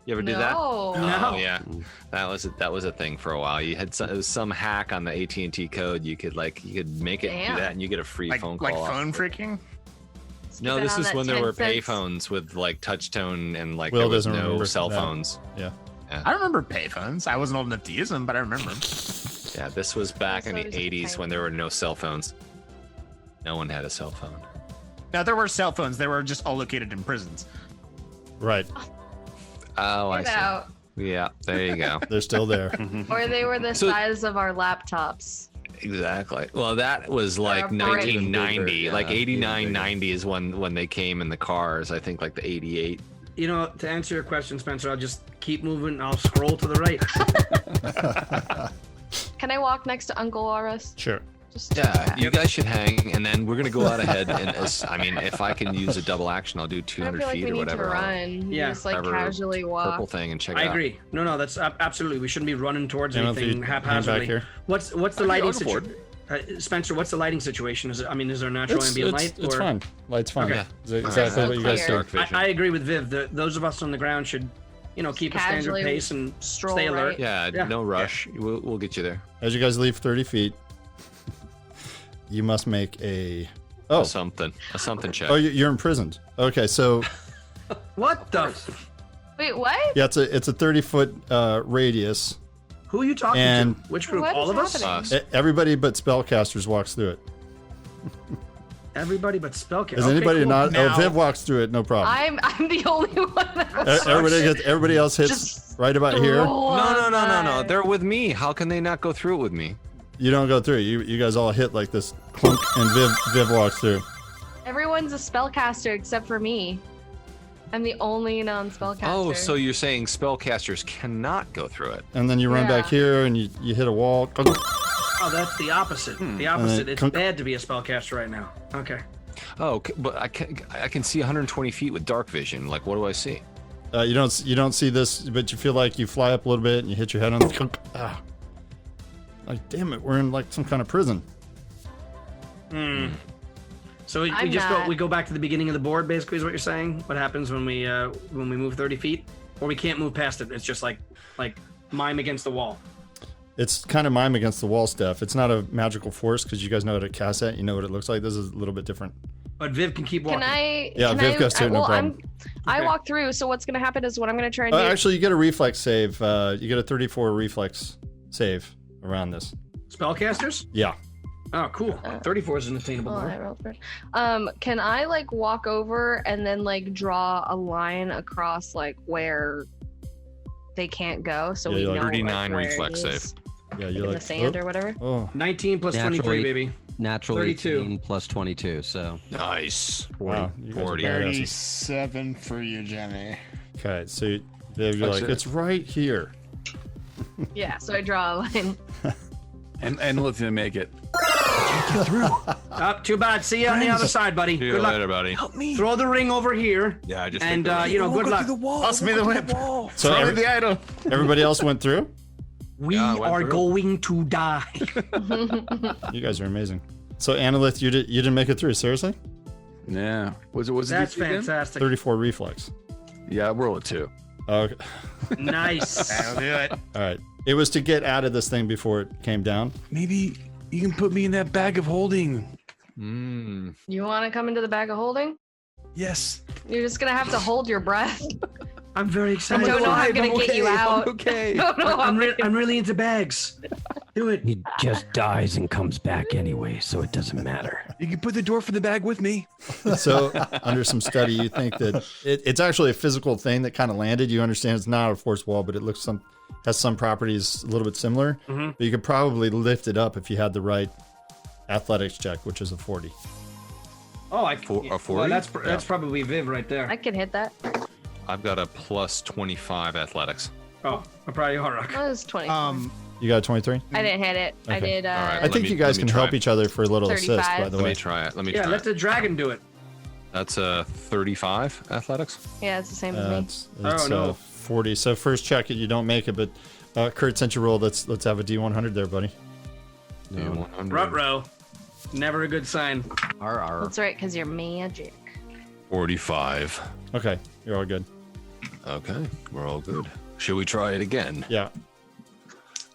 You ever do that? No. Oh yeah, that was a thing for a while. You had it was some hack on the AT&T code. You could make it do that, and you get a free phone call. Like phone freaking? No, this is when there were payphones with like touch tone and like there was no cell phones. Yeah. I remember payphones. I wasn't old enough to use them, but I remember them. Yeah, this was back in the 80s when there were no cell phones. No one had a cell phone. Now, there were cell phones. They were just all located in prisons. Right. Oh, I Get see. out. Yeah, there you go. They're still there. Or they were the size of our laptops. Exactly. Well, that was like They're 1990. yeah, Like 89, bigger. 90 is when they came in the cars. I think like the 88. You know, to answer your question, Spencer, I'll just keep moving. I'll scroll to the right. Can I walk next to Uncle Walrus? Sure. Just Yeah, you guys should hang, and then we're gonna go out ahead. And I mean, if I can use a double action, I'll do I 200 feel like feet we or need whatever. to run. Yeah. Just like Whatever casually walk. Purple thing and check it I out. agree. No, that's absolutely. We shouldn't be running towards Hang on, anything hang back haphazardly. here. What's the lighting I'll go for situation? Spencer, what's the lighting situation? Is there natural ambient light? It's fine. Light's fine. Okay. Yeah. It's exactly what you guys do. Dark vision. I agree with Viv. Those of us on the ground should, keep a standard Casually pace and stroll stay alert. right. Yeah, Yeah. no rush. We'll get you there. As you guys leave 30 feet, you must make a Something check. Oh, you're imprisoned. Okay, so What the? Wait, what? yeah, it's a 30-foot radius. Who are you talking And- to? Which group? What All is of us? happening? Everybody but spellcasters walks through it. Everybody but Spellcast. Is anybody cool. not? Now- Oh, Viv walks through it, no problem. I'm the only one that Everybody else hits Just right about here. roll No. outside. They're with me. How can they not go through it with me? You don't go through. You guys all hit like this clunk, and Viv walks through. Everyone's a spellcaster except for me. I'm the only non-spellcaster. Oh, so you're saying spellcasters cannot go through it? And then you run back Yeah. here, and you hit a wall. Oh, that's the opposite. The opposite. It's clunk. bad to be a spellcaster right now. Okay. Oh, but I can see 120 feet with dark vision. Like, what do I see? You don't see this, but you feel like you fly up a little bit, and you hit your head on the clunk. Ah. Like, damn it, we're in like some kind of prison. So we go back to the beginning of the board. Basically, is what you're saying. What happens when we move 30 feet, or we can't move past it? It's just like mime against the wall. It's kind of mime against the wall stuff. It's not a magical force because you guys know how to cast it. You know what it looks like. This is a little bit different. But Viv can keep walking. Can I? Yeah, can Viv I, goes through, no well, problem. I Okay. walk through. So what's gonna happen is what I'm gonna try and do. Actually, you get a reflex save. You get a 34 reflex save around this. Spellcasters? Yeah. Oh, cool. 34 is an attainable Oh, I number. rolled for it. Can I like walk over and then like draw a line across like where they can't go, so Yeah, we you're know like- 39 like, where reflex it is save. Yeah, in you're the like sand oh, or whatever. Oh, 19 plus Naturally. 23, baby. Natural 32. 18 plus 22, so. Nice. 40. wow. You guys are 40. badasses. 37 for you, Jenny. Okay, so Viv, you're Oh, like, shit. it's right here. Yeah, so I draw a line. And let them make it. Oh, too bad. See you on the other side, buddy. See you Good luck. later, buddy. Throw the ring over here, Yeah, I just and picked it up. good luck. Toss me the whip. So Throw me the idol. everybody else went through. We Yeah, I went are through. going to die. You guys are amazing. So Annalith, you didn't make it through. Seriously? Yeah. Was it That's DC again? fantastic. 34 reflex. Yeah, roll it too. Okay. Nice. That'll do it. All right. It was to get out of this thing before it came down. Maybe you can put me in that bag of holding. Mm. You want to come into the bag of holding? Yes. You're just gonna have to hold your breath. I'm very I excited. don't know how I'm alive, gonna I'm get you okay, I'm out. okay. I don't know how I'm really into bags. Do it. He just dies and comes back anyway, so it doesn't matter. You can put the door for the bag with me. So, under some study, you think that it's actually a physical thing that kind of landed. You understand it's not a force wall, but it has some properties a little bit similar. But you could probably lift it up if you had the right athletics check, which is a 40. Oh, a 40? Well, that's probably Viv right there. I can hit that. I've got a plus 25 athletics. Oh, I'm probably Horak. That was 20. You got a 23? I didn't hit it. Okay. I did. I think you guys can help each other for a little 35. assist, by the way. Let me try it. Yeah, let the dragon do it. That's a 35 athletics. Yeah, it's the same as me. It's 40. So first check it, you don't make it, but Kurt, since you rolled, let's have a D100 there, buddy. D100. Ruh-roh. Never a good sign. That's right, because you're magic. 45. Okay, you're all good. Okay, we're all good. Should we try it again? Yeah.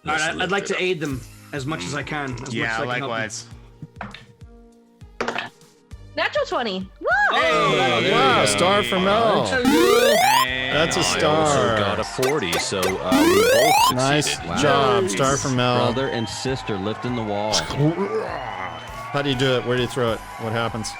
All right, I'd like to aid them as much as I can. Yeah, likewise. Natural 20. Woo! Hey, wow, star for Mel. That's a I star. also got a 40, so we both succeeded. Nice job, star for Mel. Brother and sister lifting the wall. How do you do it? Where do you throw it? What happens?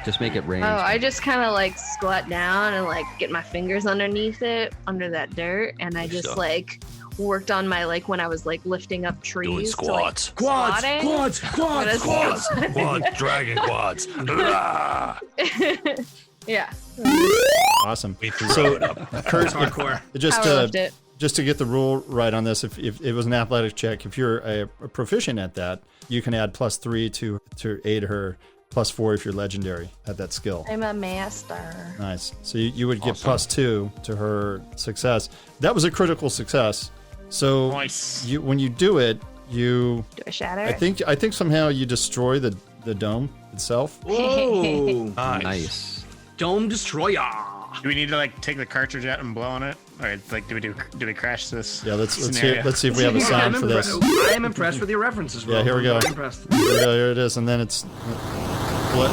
Just make it rain. Oh, I just kind of like squat down and like get my fingers underneath it, under that dirt, and I just like worked on my like when I was like lifting up trees. Doing squats. To, like, Quads, Dragon quads. Yeah. Awesome. So, Kurt, hardcore. Just to get the rule right on this, if it was an athletic check, if you're a proficient at that, you can add +3 to aid her, +4 if you're legendary at that skill. I'm a master. Nice. So you would get +2 to her success. That was a critical success. So Nice. when you do it, you Do I shatter? I think somehow you destroy the dome itself. Whoa. Nice. Dome destroyer. Do we need to like take the cartridge out and blow on it, or like do we crash this? Yeah, let's scenario? see if we have a sound for this. I am impressed with your references, bro. Yeah, here we go. I'm impressed. Here it is, and then you blow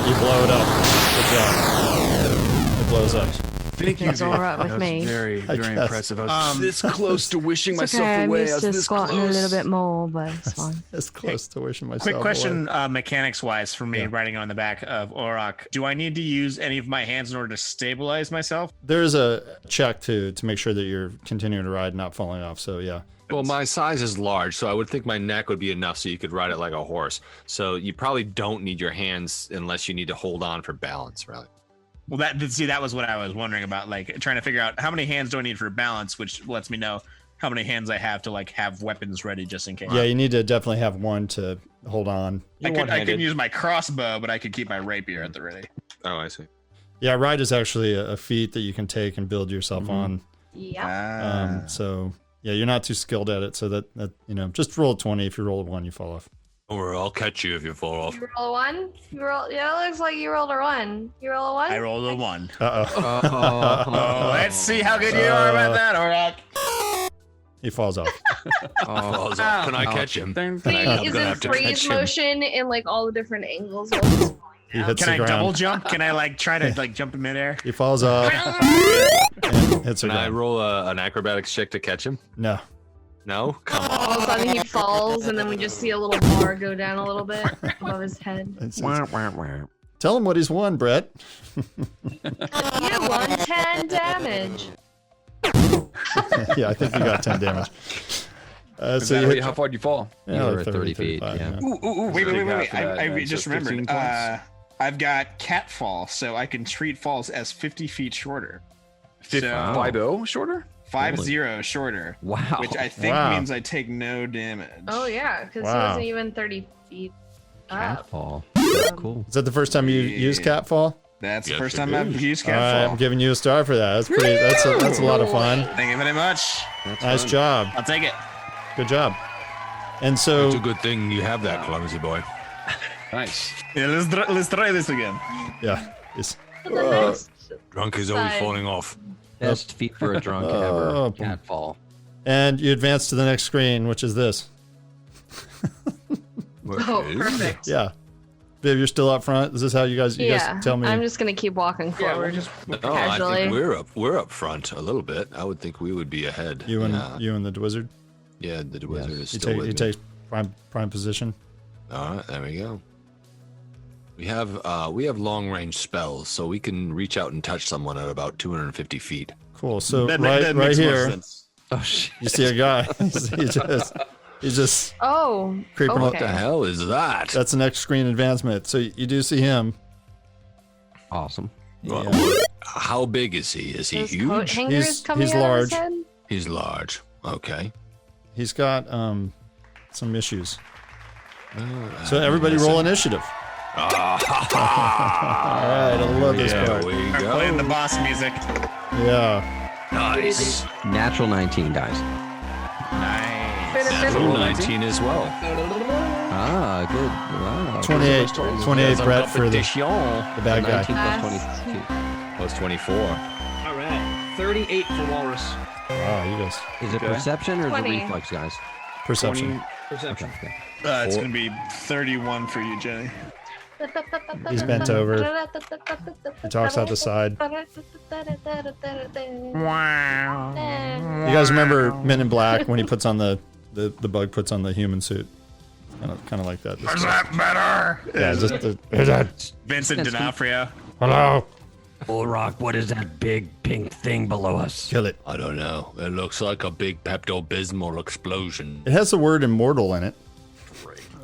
it up. Good job. It blows up. Thank you. That's all right with That was me. Very, I very guess. impressive. I was this close to wishing It's myself okay, I'm away. I used was to this squatting close. a little bit more, but it's fine. It's close to wishing myself Quick question, away. mechanics-wise, for me, writing on the back of Auroch. Do I need to use any of my hands in order to stabilize myself? There's a check to make sure that you're continuing to ride, not falling off. So yeah. Well, my size is large, so I would think my neck would be enough so you could ride it like a horse. So you probably don't need your hands unless you need to hold on for balance, really. Well, that was what I was wondering about, like trying to figure out how many hands do I need for balance, which lets me know how many hands I have to like have weapons ready just in case. Yeah, you need to definitely have one to hold on. I could use my crossbow, but I could keep my rapier at the ready. Oh, I see. Yeah, ride is actually a feat that you can take and build yourself on. Yeah. So yeah, you're not too skilled at it. So that just roll a 20. If you roll a 1, you fall off. Or I'll catch you if you fall off. You roll a 1? Yeah, it looks like you rolled a 1. You roll a 1? I rolled a 1. Uh-oh. Let's see how good you are about that, Auroch. He falls off. Falls off. Can I catch him? Is in freeze motion in like all the different angles. He hits Can the I double ground. jump? Can I like try to like jump in midair? He falls off. And hits the Can I ground. roll an acrobatics check to catch him? No. No? Come on. All of a sudden he falls, and then we just see a little bar go down a little bit above his head. Tell him what he's won, Brett. You won 10 damage. Yeah, I think you got 10 damage. So Wait, how far did you fall? Yeah, You like were 30 feet, 35, yeah. Ooh, wait. After that, I then, just so remembered. 15 points? I've got cat fall, so I can treat falls as 50 feet shorter. 5-0 shorter? 5-0 shorter. Wow. Which I think Wow. means I take no damage. Oh yeah, because he Wow. wasn't even 30 feet up. Catfall. Cool. Is that the first time you used Catfall? That's the Yes, first it time I've is. used All right, cat I'm giving you a star for that. That's pretty. That's a lot of fun. Thank you very much. Nice job. I'll take it. Good job. And so It's a good thing you have that, clumsy boy. Nice. Yeah, let's try this again. yeah, it's, Drunk is always Side. falling off. Best feat for a drunk Oh, ever. Catfall. and you advance to the next screen, which is this. Oh, perfect. Yeah, Viv, you're still up front. Is this how you guys tell me? I'm just gonna keep walking forward. Oh, I Casually. think we're up front a little bit. I would think we would be ahead. you and the wizard. Yeah, the wizard is He, still with he me. takes prime position. All right, there we go. We have long range spells, so we can reach out and touch someone at about 250 feet. Cool. So That right makes more here, sense. Oh shit! you see a guy. he's just Oh, creeping up. What the hell is that? That's the next screen advancement. So you do see him. Awesome. Yeah. How big is he? Is he Those coat huge? hangers He's coming out of large. his head? He's large. Okay. He's got some issues. So everybody roll initiative. All right, I love this part. we We're go. playing the boss music. Yeah. Nice. Natural 19, guys. Nice. Natural 19 as well. Ah, good. Wow. 28 Brett for the competition. bad 19 guy. plus 22. Plus 24. All right. 38 for Walrus. Wow, you guys. Is it perception or is 20. it reflex, guys? Perception. Perception. Okay. It's going to be 31 for you, Jenny. He's bent over. He talks out the side. You guys remember Men in Black when he puts on the bug puts on the human suit? Kind of like that. Is that better? Yeah, just Vincent D'Onofrio. hello. Bullrock, what is that big pink thing below us? Kill it. I don't know. It looks like a big Pepto-Bismol explosion. It has the word immortal in it.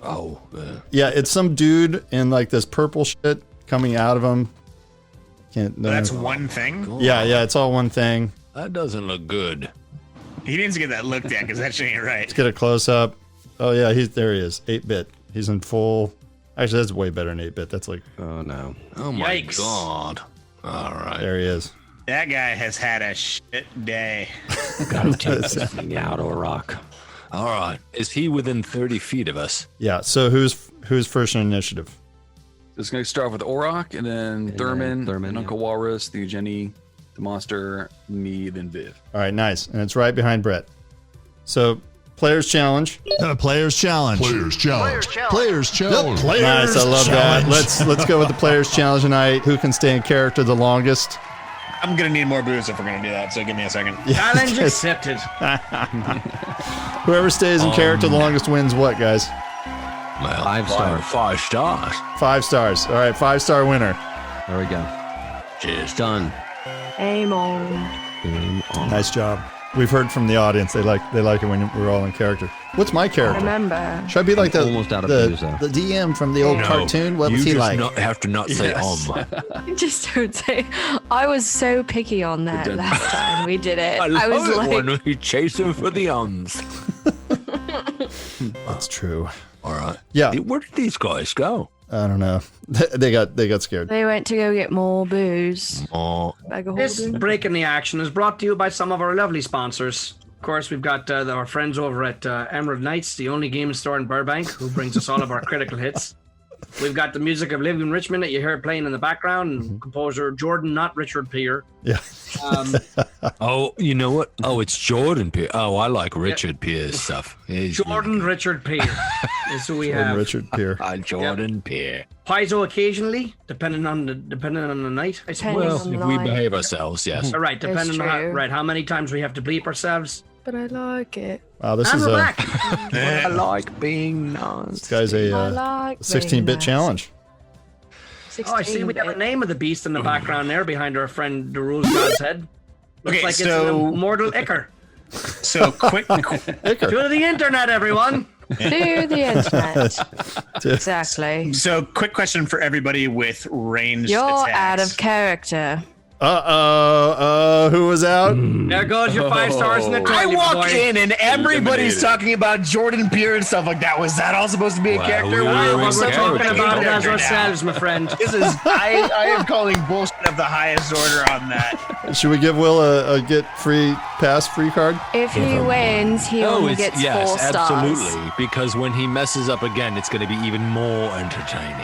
Oh, Yeah, it's some dude in like this purple shit coming out of him. Can't. That's one thing? Yeah, it's all one thing. that doesn't look good. He needs to get that looked at because that shit ain't right. Let's get a close up. Oh yeah, there he is. 8-bit. He's in full. Actually, that's way better than 8-bit. That's like. Oh no. Oh my Yikes. god. All right. There he is. That guy has had a shit day. Gotta take this thing out, Orok. All right. Is he within 30 feet of us? Yeah. So who's first in initiative? Just gonna start with Orok, and then Thurman, Thurman, and yeah. Uncle Walrus, the Jenny, the monster, me, then Viv. All right, nice, and it's right behind Brett. So, players challenge. Players challenge. Players challenge. Players challenge. Nice, I love that. Let's go with the players challenge tonight. Who can stay in character the longest? I'm going to need more booze if we're going to do that, so give me a second. Challenge accepted. Whoever stays in character the longest wins what, guys? Well, 5 stars. 5 stars. 5 stars. All right, 5-star winner. There we go. Cheers. Done. Aim on. Game on. Nice job. We've heard from the audience. They like it when we're all in character. What's my character? Remember. Should I be like the Almost out of booze, though. the DM from the old cartoon? What was he you like? just have to not say Just don't say. I was so picky on that last time we did it. I I was love it like, when we chase him for the ums. That's true. All right. Yeah. Where did these guys go? I don't know. They got scared. they went to go get more booze. Oh, Bag of This holding. break in the action is brought to you by some of our lovely sponsors. Of course, we've got our friends over at Emerald Knights, the only game store in Burbank, who brings us all of our critical hits. We've got the music of Living Richmond that you hear playing in the background, and composer Jordan, not Richard Peer. Yeah. oh, you know what? Oh, it's Jordan Pierre. Oh, I like Richard Pierre's stuff. He's Jordan Richard Peer is who we Jordan have. Richard Peer. Jordan Pierre. Paizo occasionally, depending on the night, I suppose. Depending Well, on if the we night. behave ourselves, yes. All right, depending on true. how many times we have to bleep ourselves. But I like it. Wow, this And is we're a back. I like being nice. this guy's a I like 16-bit being nice. challenge. Oh, I see we have a name of the beast in the background there behind our friend Darul's God's head. Looks Okay, like it's so- an immortal Icar. So quick. To the internet, everyone. To the internet. Exactly. So quick question for everybody with ranged You're attacks. out of character. Who was out? There goes your 5 stars in the I toilet, walked boy. in and everybody's Eliminated. talking about Jordan Peer and stuff like that. Was that all supposed to be a Well, character? we Why were am I in We're so talking character. about it as character now? ourselves, my friend. This is I am calling bullshit of the highest order on that. Should we give Will a get free pass free card? If he wins, he Oh, only it's, gets yes, 4 stars. absolutely. Because when he messes up again, it's going to be even more entertaining.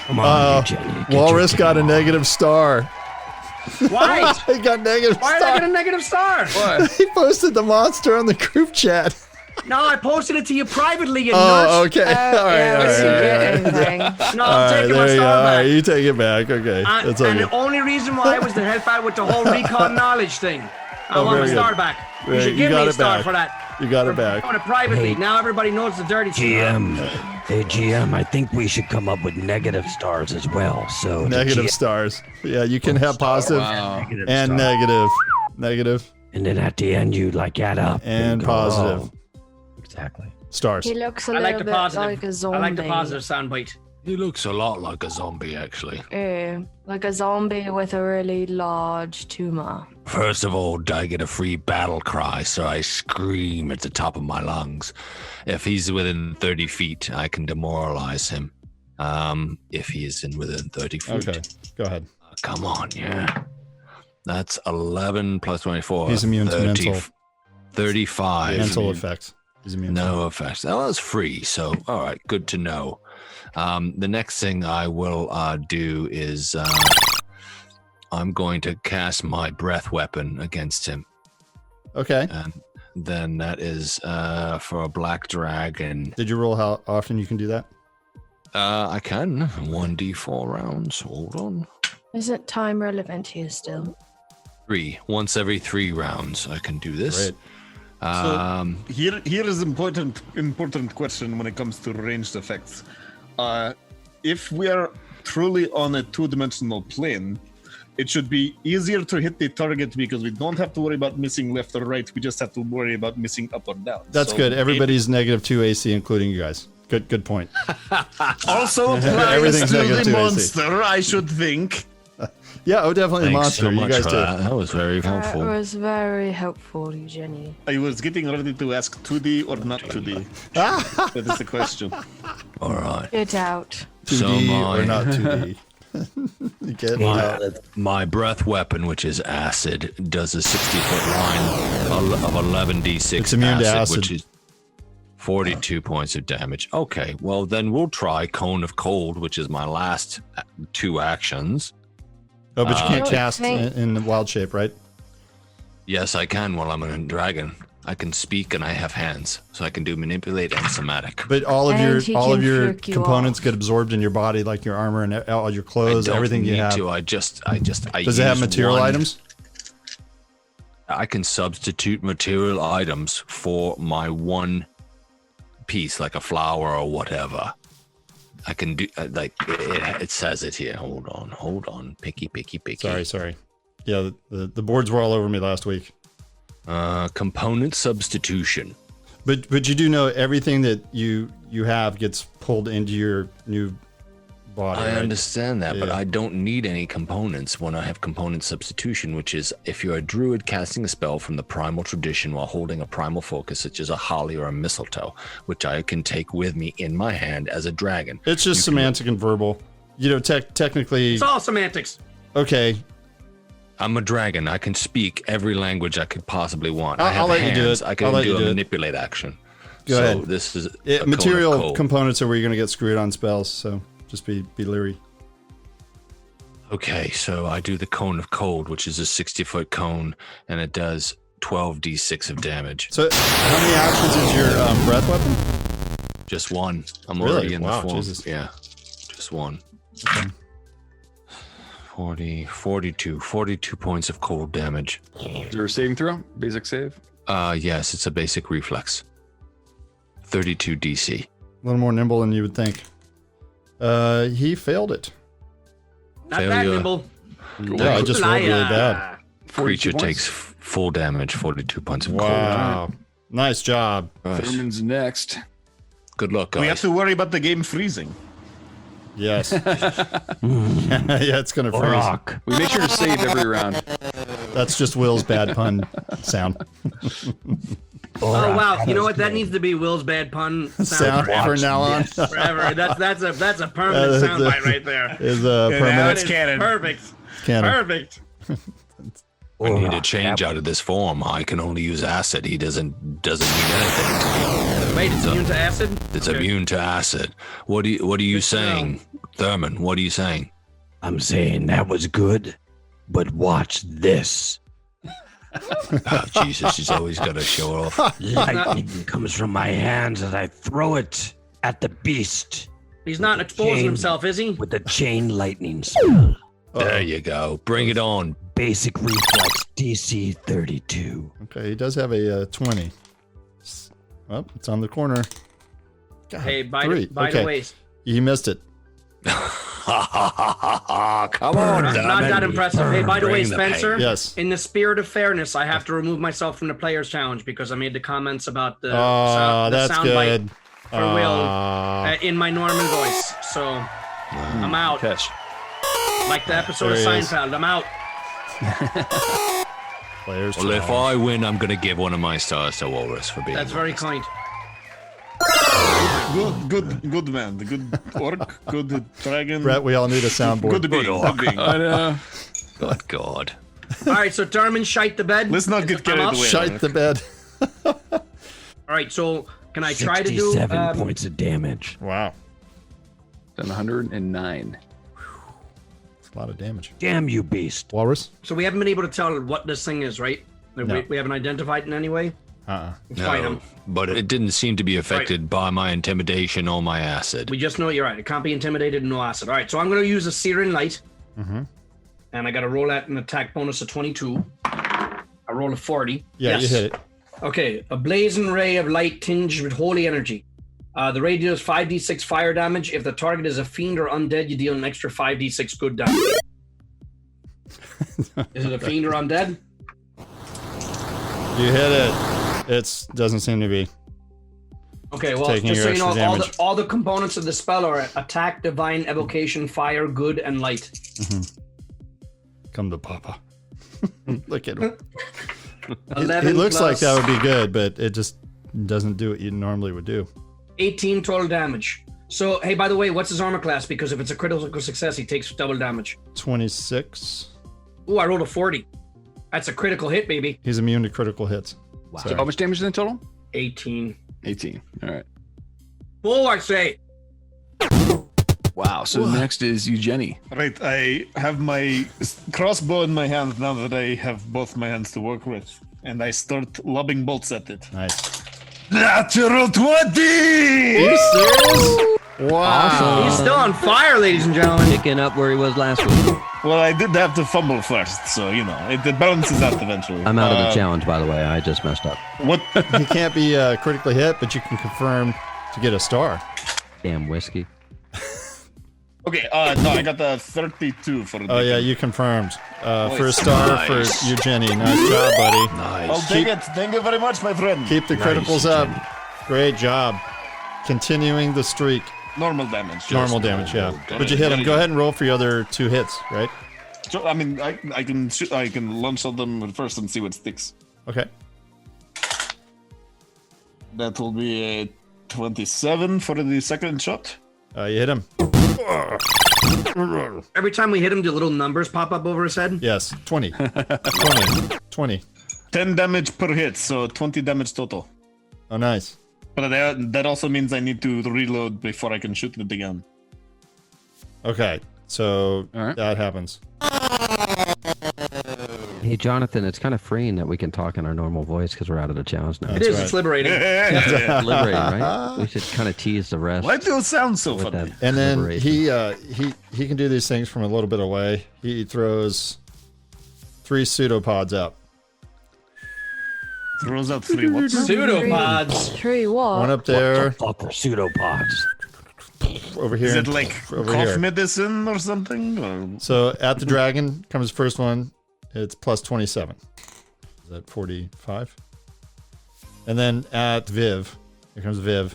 Come on, you, Jenny. Get Walrus your got a game on. negative star. Why? He got negative Why did I star. get a negative star? He posted the monster on the group chat. No, I posted it to you privately, you Oh, nut. okay. All right, yeah, all we right, should all get right. anything. No, All I'm right, taking my there you go. star All right, back. you take it back. Okay, that's And okay. the only reason why was to help out with the whole recon knowledge thing. I want my very star good. back. You Right, should you give got me a it star back. for that. You got it For back. doing it privately. Hey, Now everybody knows the dirty stuff. GM. Hey, GM, I think we should come up with negative stars as well. So the Negative GM stars. Yeah, you can have positive negative and star. negative. Negative And then at the end, you like add up. and go, positive. oh. Exactly. Stars. He looks a I like little the bit positive. like a zombie. I like the positive soundbite. He looks a lot like a zombie, actually. Like a zombie with a really large tumor. First of all, I get a free battle cry, so I scream at the top of my lungs. If he's within 30 feet, I can demoralize him. If he is within 30 feet. Okay, go ahead. Come on, yeah. That's 11 plus 24. He's immune to mental 35. mental effects. He's immune. No effects. That was free, so all right, good to know. The next thing I will do is I'm going to cast my breath weapon against him. Okay. And then that is for a black dragon. Did you roll how often you can do that? I can. 1d4 rounds. Hold on. Isn't time relevant here still? 3. Once every 3 rounds, I can do this. So here is important question when it comes to ranged effects. If we are truly on a 2-dimensional plane, it should be easier to hit the target because we don't have to worry about missing left or right. We just have to worry about missing up or down. That's good. Everybody's negative 2 AC, including you guys. Good point. Also applies Everything's to negative the 2 AC. monster, I should think. Yeah, definitely the Thanks monster. so You much guys for did. that. Was very helpful. That was very helpful, Eugenie. I was getting ready to ask 2D or not 2D. That is the question. All right. Get out. 2D or not 2D. You get out. My breath weapon, which is acid, does a 60-foot line of 11d6 It's immune to acid. which is 42 points of damage. Okay, well then we'll try Cone of Cold, which is my last 2 actions. Oh, but you can't I cast think- in the wild shape, right? Yes, I can while I'm a dragon. I can speak and I have hands, so I can do manipulate and somatic. But all of And he your can freak you components off. get absorbed in your body, like your armor and all your clothes, I don't everything you need have. to. I just Does it have use material one- items? I can substitute material items for my one piece, like a flower or whatever. I can do like it says it here. Hold on. Picky. Sorry. Yeah, the boards were all over me last week. Component substitution. But you do know everything that you have gets pulled into your new body. I right? understand that, but Yeah. I don't need any components when I have component substitution, which is if you're a druid casting a spell from the primal tradition while holding a primal focus, such as a holly or a mistletoe, which I can take with me in my hand as a dragon. It's just semantic and verbal. You know, technically. It's all semantics. Okay. I'm a dragon. I can speak every language I could possibly want. I I'll have let you do hands. it. I I'll can let do you a do it. manipulate action. Go so ahead. This is a cone of Material cold. components are where you're going to get screwed on spells, so just be leery. Okay, so I do the Cone of Cold, which is a 60-foot cone, and it does 12d6 of damage. So how many actions is your breath weapon? Just one. I'm Really? already in Wow, the form. Jesus. Yeah, just one. Okay. 42 points of cold damage. Is there a saving throw? Basic save? Yes, it's a basic reflex. 32 DC. A little more nimble than you would think. He failed it. Not that Failure. nimble. Yeah, I just rolled really bad. Creature 42 points. takes full damage, 42 points of Wow. Nice job. cold. Nice. Thurman's next. Good luck, We have guys. to worry about the game freezing. Yes. Yeah, it's going to freeze. Rock. We make sure to save every round. That's just Will's bad pun sound. Oh wow! You know what? That needs to be Will's bad pun Sound forever. for now on. Forever. That's a permanent soundbite right there. Is now permanent it's canon. Perfect. canon. Perfect. I need to change out of this form. I can only use acid. He doesn't mean anything. Wait, it's immune to acid? It's Okay. immune to acid. What are you Good to saying, Thurman? What are you saying? I'm saying that was good, but watch this. Oh, Jesus, he's always got to show off. Lightning comes from my hands as I throw it at the beast He's not exposing Chain. himself, is he? with the chain lightning spell. There you go. Bring it on, basic reflex, DC 32. Okay, he does have a 20. Oh, it's on the corner. God, Hey, by 3. the way, You missed it. Come on, not that impressive. Hey, by the way, Bring the Spencer. pain. Yes. In the spirit of fairness, I have to remove myself from the players' challenge because I made the comments about the Oh, the that's soundbite good. for Will in my Norman voice. So I'm out. Catch. Like the episode of There he is. Seinfeld, I'm out. Players. Well, if challenge. I win, I'm going to give one of my stars to Walrus for being That's very honest. kind. Good man. The good orc, good dragon. Brett, we all need a soundboard. Good being. Good being. I know. Good God. All right, so Darman, shite the bed. Let's not get carried I'm up. away. Shite the bed. All right, so can I try to do 67 points of damage. Wow. Done 109. That's a lot of damage. Damn you, beast. Walrus? So we haven't been able to tell what this thing is, right? No. We haven't identified in any way. Fight him. But it didn't seem to be affected by my intimidation or my acid. We just know you're right. It can't be intimidated and no acid. All right, so I'm going to use a Searing Light. Mm-hmm. And I got to roll at an attack bonus of 22. I roll a 40. Yeah, Yes. you hit it. Okay, a blazing ray of light tinged with holy energy. The ray deals 5d6 fire damage. If the target is a fiend or undead, you deal an extra 5d6 good damage. Is it a fiend or undead? You hit it. It doesn't seem to be. Okay, well, Taking just so your you know, extra all damage. all the components of the spell are attack, divine, evocation, fire, good, and light. Come to Papa. Look at him. 11 It looks like plus that would be good, but it just doesn't do what you normally would do. 18 total damage. So, hey, by the way, what's his armor class? Because if it's a critical success, he takes double damage. 26. Ooh, I rolled a 40. That's a critical hit, baby. He's immune to critical hits. Wow. So how much damage in total? 18. 18. All right. Full, I say. Wow. So next is Eugenie. Right, I have my crossbow in my hand now that I have both my hands to work with, and I start lobbing bolts at it. Nice. Natural 20! Are you serious? Wow. He's still on fire, ladies and gentlemen. Picking up where he was last week. Well, I did have to fumble first, so, you know, it balances out eventually. I'm out of the challenge, by the way. I just messed up. What? He can't be critically hit, but you can confirm to get a star. Damn whiskey. Okay, no, I got the 32 for the Oh, yeah, you confirmed. For a star for Eugenie. Nice job, buddy. Nice. I'll take it. Thank you very much, my friend. Keep the criticals up. Great job. Continuing the streak. Normal damage. Normal damage, yeah. But you hit him. Go ahead and roll for your other 2 hits, right? So, I mean, I can shoot, I can launch on them first and see what sticks. Okay. That will be a 27 for the second shot. You hit him. Every time we hit him, do little numbers pop up over his head? Yes, 20. 20. 10 damage per hit, so 20 damage total. Oh, nice. But that also means I need to reload before I can shoot it again. Okay, so that happens. Hey, Jonathan, it's kind of freeing that we can talk in our normal voice because we're out of the challenge now. It is. It's liberating. It's liberating, right? We should kind of tease the rest. Why do it sound so with funny? that And then liberation. he can do these things from a little bit away. He throws 3 pseudopods out. Throws out 3 what? Pseudopods. 3 what? One up there. What the fuck are pseudopods? Over here. Is it like over cough here. medicine or something? Or? So at the dragon comes the first one. It's plus 27. Is that 45? And then at Viv, here comes Viv.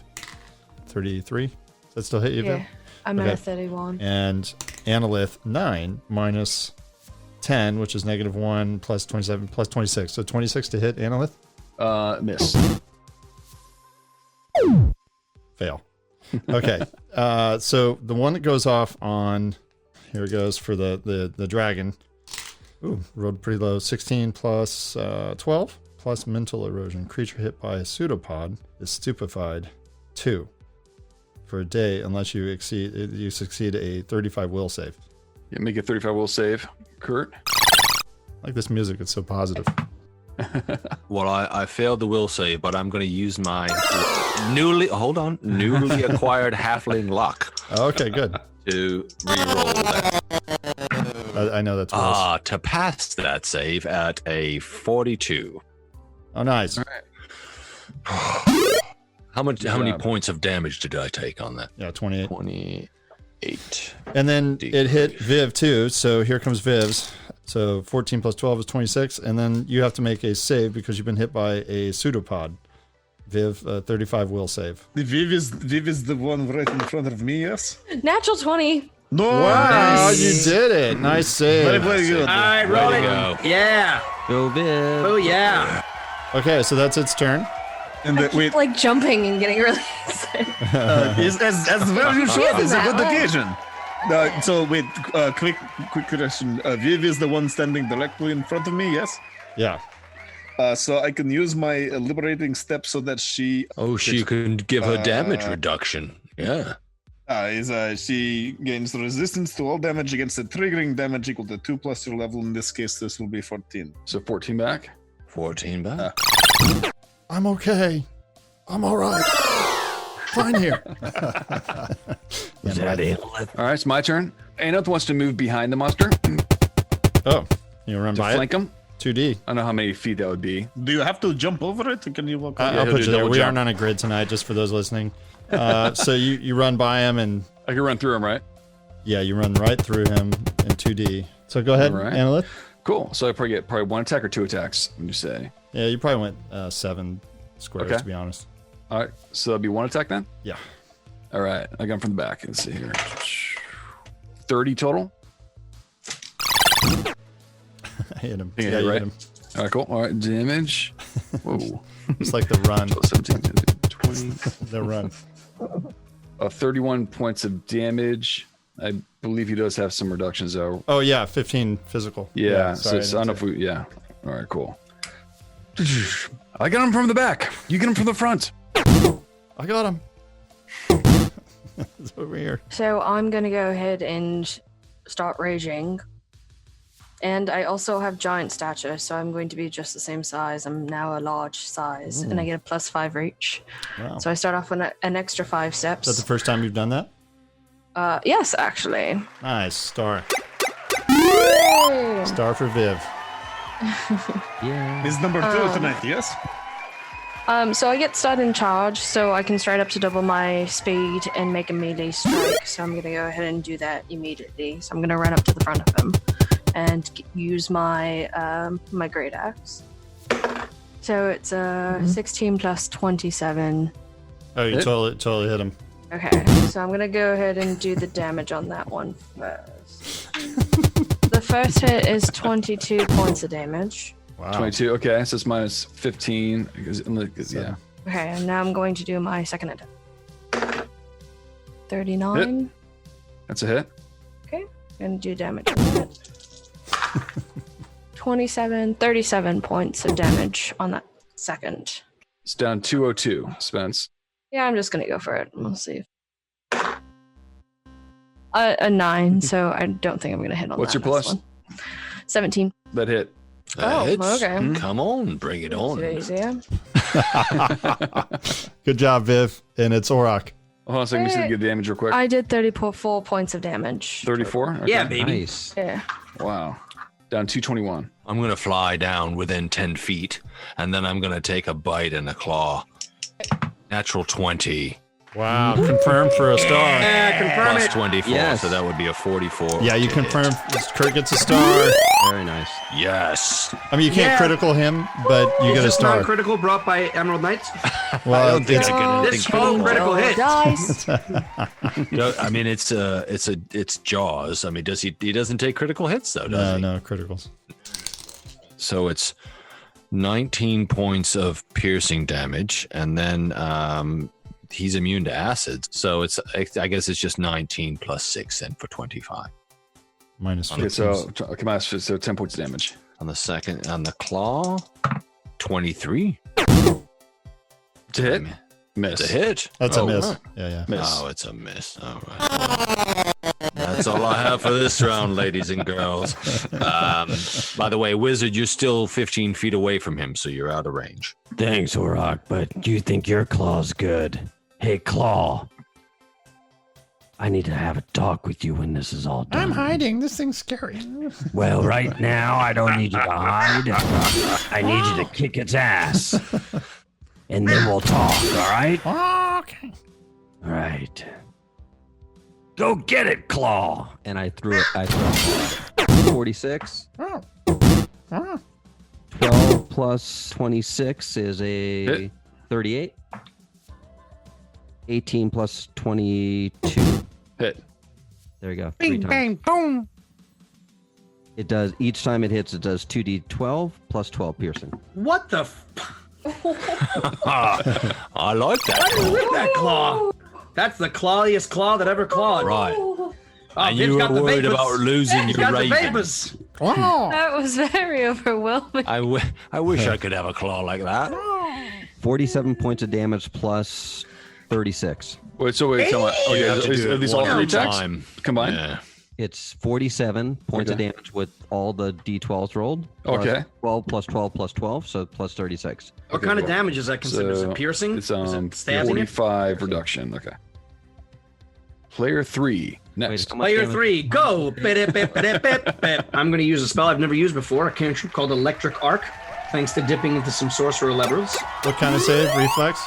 33. Does that still hit you, Viv? Yeah, I'm at a 31. And Analyth 9 minus 10, which is -1 plus 27 plus 26. So 26 to hit Analyth. Miss. Fail. Okay. So the one that goes off on, here it goes for the dragon. Ooh, rolled pretty low. 16 plus 12 plus mental erosion. Creature hit by a pseudopod is stupefied 2 for a day unless you succeed a 35 will save. Yeah, make a 35 will save. Kurt? I like this music. It's so positive. Well, I failed the will save, but I'm going to use my newly acquired halfling luck. Okay, good. To re-roll that. I know that's worse. To pass that save at a 42. Oh, nice. All right. How many points of damage did I take on that? Yeah, 28. 28. And then it hit Viv too. So here comes Viv's. So 14 plus 12 is 26. And then you have to make a save because you've been hit by a pseudopod. Viv, 35 will save. The Viv is the one right in front of me, yes? Natural 20. No! Wow, you did it. Nice save. Very good. All right, roll it. Go. Yeah. Go Viv. Oh, yeah. Okay, so that's its turn. And I keep like jumping and getting really excited. as well you should. It's a good That way. occasion. So wait, quick correction. Viv is the one standing directly in front of me, yes? Yeah. So I can use my liberating step so that she. Oh, she can give her damage reduction. Yeah. She gains resistance to all damage against the triggering damage equal to 2 plus your level. In this case, this will be 14. So 14 back. 14 back. I'm okay. I'm all right. Fine here. Is that it? All right, it's my turn. Anoth wants to move behind the monster Oh, you run to by flank it? him. 2D. I don't know how many feet that would be. Do you have to jump over it, or can you walk? I'll he'll put do you there. double We jump. aren't on a grid tonight, just for those listening. So you run by him, and I can run through him, right? yeah, you run right through him in 2D. So go ahead, All right. Annalith. Cool. So I probably get one attack or 2 attacks, would you say? Yeah, you probably went 7 squares, Okay. to be honest. All right. So that'll be 1 attack then? Yeah. All right. I got him from the back. Let's see here. 30 total? I hit him. Yeah, Yeah, you right. hit him. All right, cool. All right. Damage. Whoa. It's like the run. 17, 20. The run. 31 points of damage. I believe he does have some reductions though. Oh yeah, 15 physical. Yeah, sorry, so I don't know if we, yeah. All right, cool. I got him from the back. You get him from the front. I got him. It's over here. So I'm going to go ahead and start raging. And I also have giant stature, so I'm going to be just the same size. I'm now a large size, and I get a +5 reach. Wow. So I start off on an extra 5 steps. Is that the first time you've done that? Yes, actually. Nice. Star. Star for Viv. Yeah. Is number 2 tonight, yes? So I get started in charge, so I can straight up to double my speed and make a melee strike. So I'm going to go ahead and do that immediately. So I'm going to run up to the front of him and use my my great axe. So it's 16 plus 27. Oh, you totally hit him. Okay, so I'm going to go ahead and do the damage on that one first. The first hit is 22 points of damage. Wow. 22. Okay, so it's minus 15. Yeah. Okay, and now I'm going to do my second attack. 39. That's a hit. Okay, and do damage on that. 37 points of damage on that second. It's down 202, Spence. Yeah, I'm just gonna go for it. We'll see. A 9, so I don't think I'm gonna hit on What's that your plus? one. 17. That hit. Oh, okay. Come on, bring it on. It's easier. Good job, Viv. And it's Auroch. Hold on a second, let me see the good damage real quick. I did 34 points of damage. 34? Okay. Yeah, baby. Nice. Yeah. Wow. Down 221. I'm going to fly down within 10 feet, and then I'm going to take a bite and a claw. Natural 20. Wow. Confirmed for a star. Yeah, confirm Plus it. 24, Yes. so that would be a 44. Yeah, you to confirm. hit. Kurt gets a star. Very nice. Yes. I mean, you can't Yeah. critical him, but you get a This star. non-critical brought by Emerald Knights. Well, I don't think it's- I can. This small critical hit. Dice. No, I mean, it's Jaws. I mean, he doesn't take critical hits though, does he? no criticals. So it's 19 points of piercing damage, and then he's immune to acids. So I guess it's just 19 plus 6 then for 25. Minus 15. Okay, so 10 points of damage. On the second, on the claw, 23. To hit? Miss. It's a hit. That's a Oh, miss. huh. Yeah. Miss. Oh, it's a miss. All right. That's all I have for this round, ladies and girls. By the way, Wizard, you're still 15 feet away from him, so you're out of range. Thanks, Auroch, but you think your claw's good. Hey, Claw. I need to have a talk with you when this is all done. I'm hiding. This thing's scary. Well, right now, I don't need you to hide. I need you to kick its ass. And then we'll talk, all right? Okay. All right. Go get it, Claw. And I threw it. 46. 12 plus 26 is a Hit. 38. 18 plus 22. Hit. There you go. Bing, 3 times. bang, boom. It does, each time it hits, it does 2d12 plus 12 piercing. What the? I like that. I like that claw. That's the clawiest claw that ever clawed. Right. Oh, And Viv's you were got the worried vapors. about losing He's your got the raven. vapors. Wow. That was very overwhelming. I wish I could have a claw like that. 47 points of damage plus 36. Wait, come on. Okay, You have to do are it these all one at three a attacks time. combined? Yeah. It's 47 points of Okay. damage with all the d12s rolled. plus Okay. 12 plus 12 plus 12, so plus 36. What kind of damage is that considered? Is So, it piercing? It's is it stabbing it? 45 reduction. Okay. Player 3 next. how much Player damage? 3, go! Bip, bip, bip, bip, bip. I'm going to use a spell I've never used before, a cantrip called Electric Arc, thanks to dipping into some sorcerer levels. What kind of save? Reflex?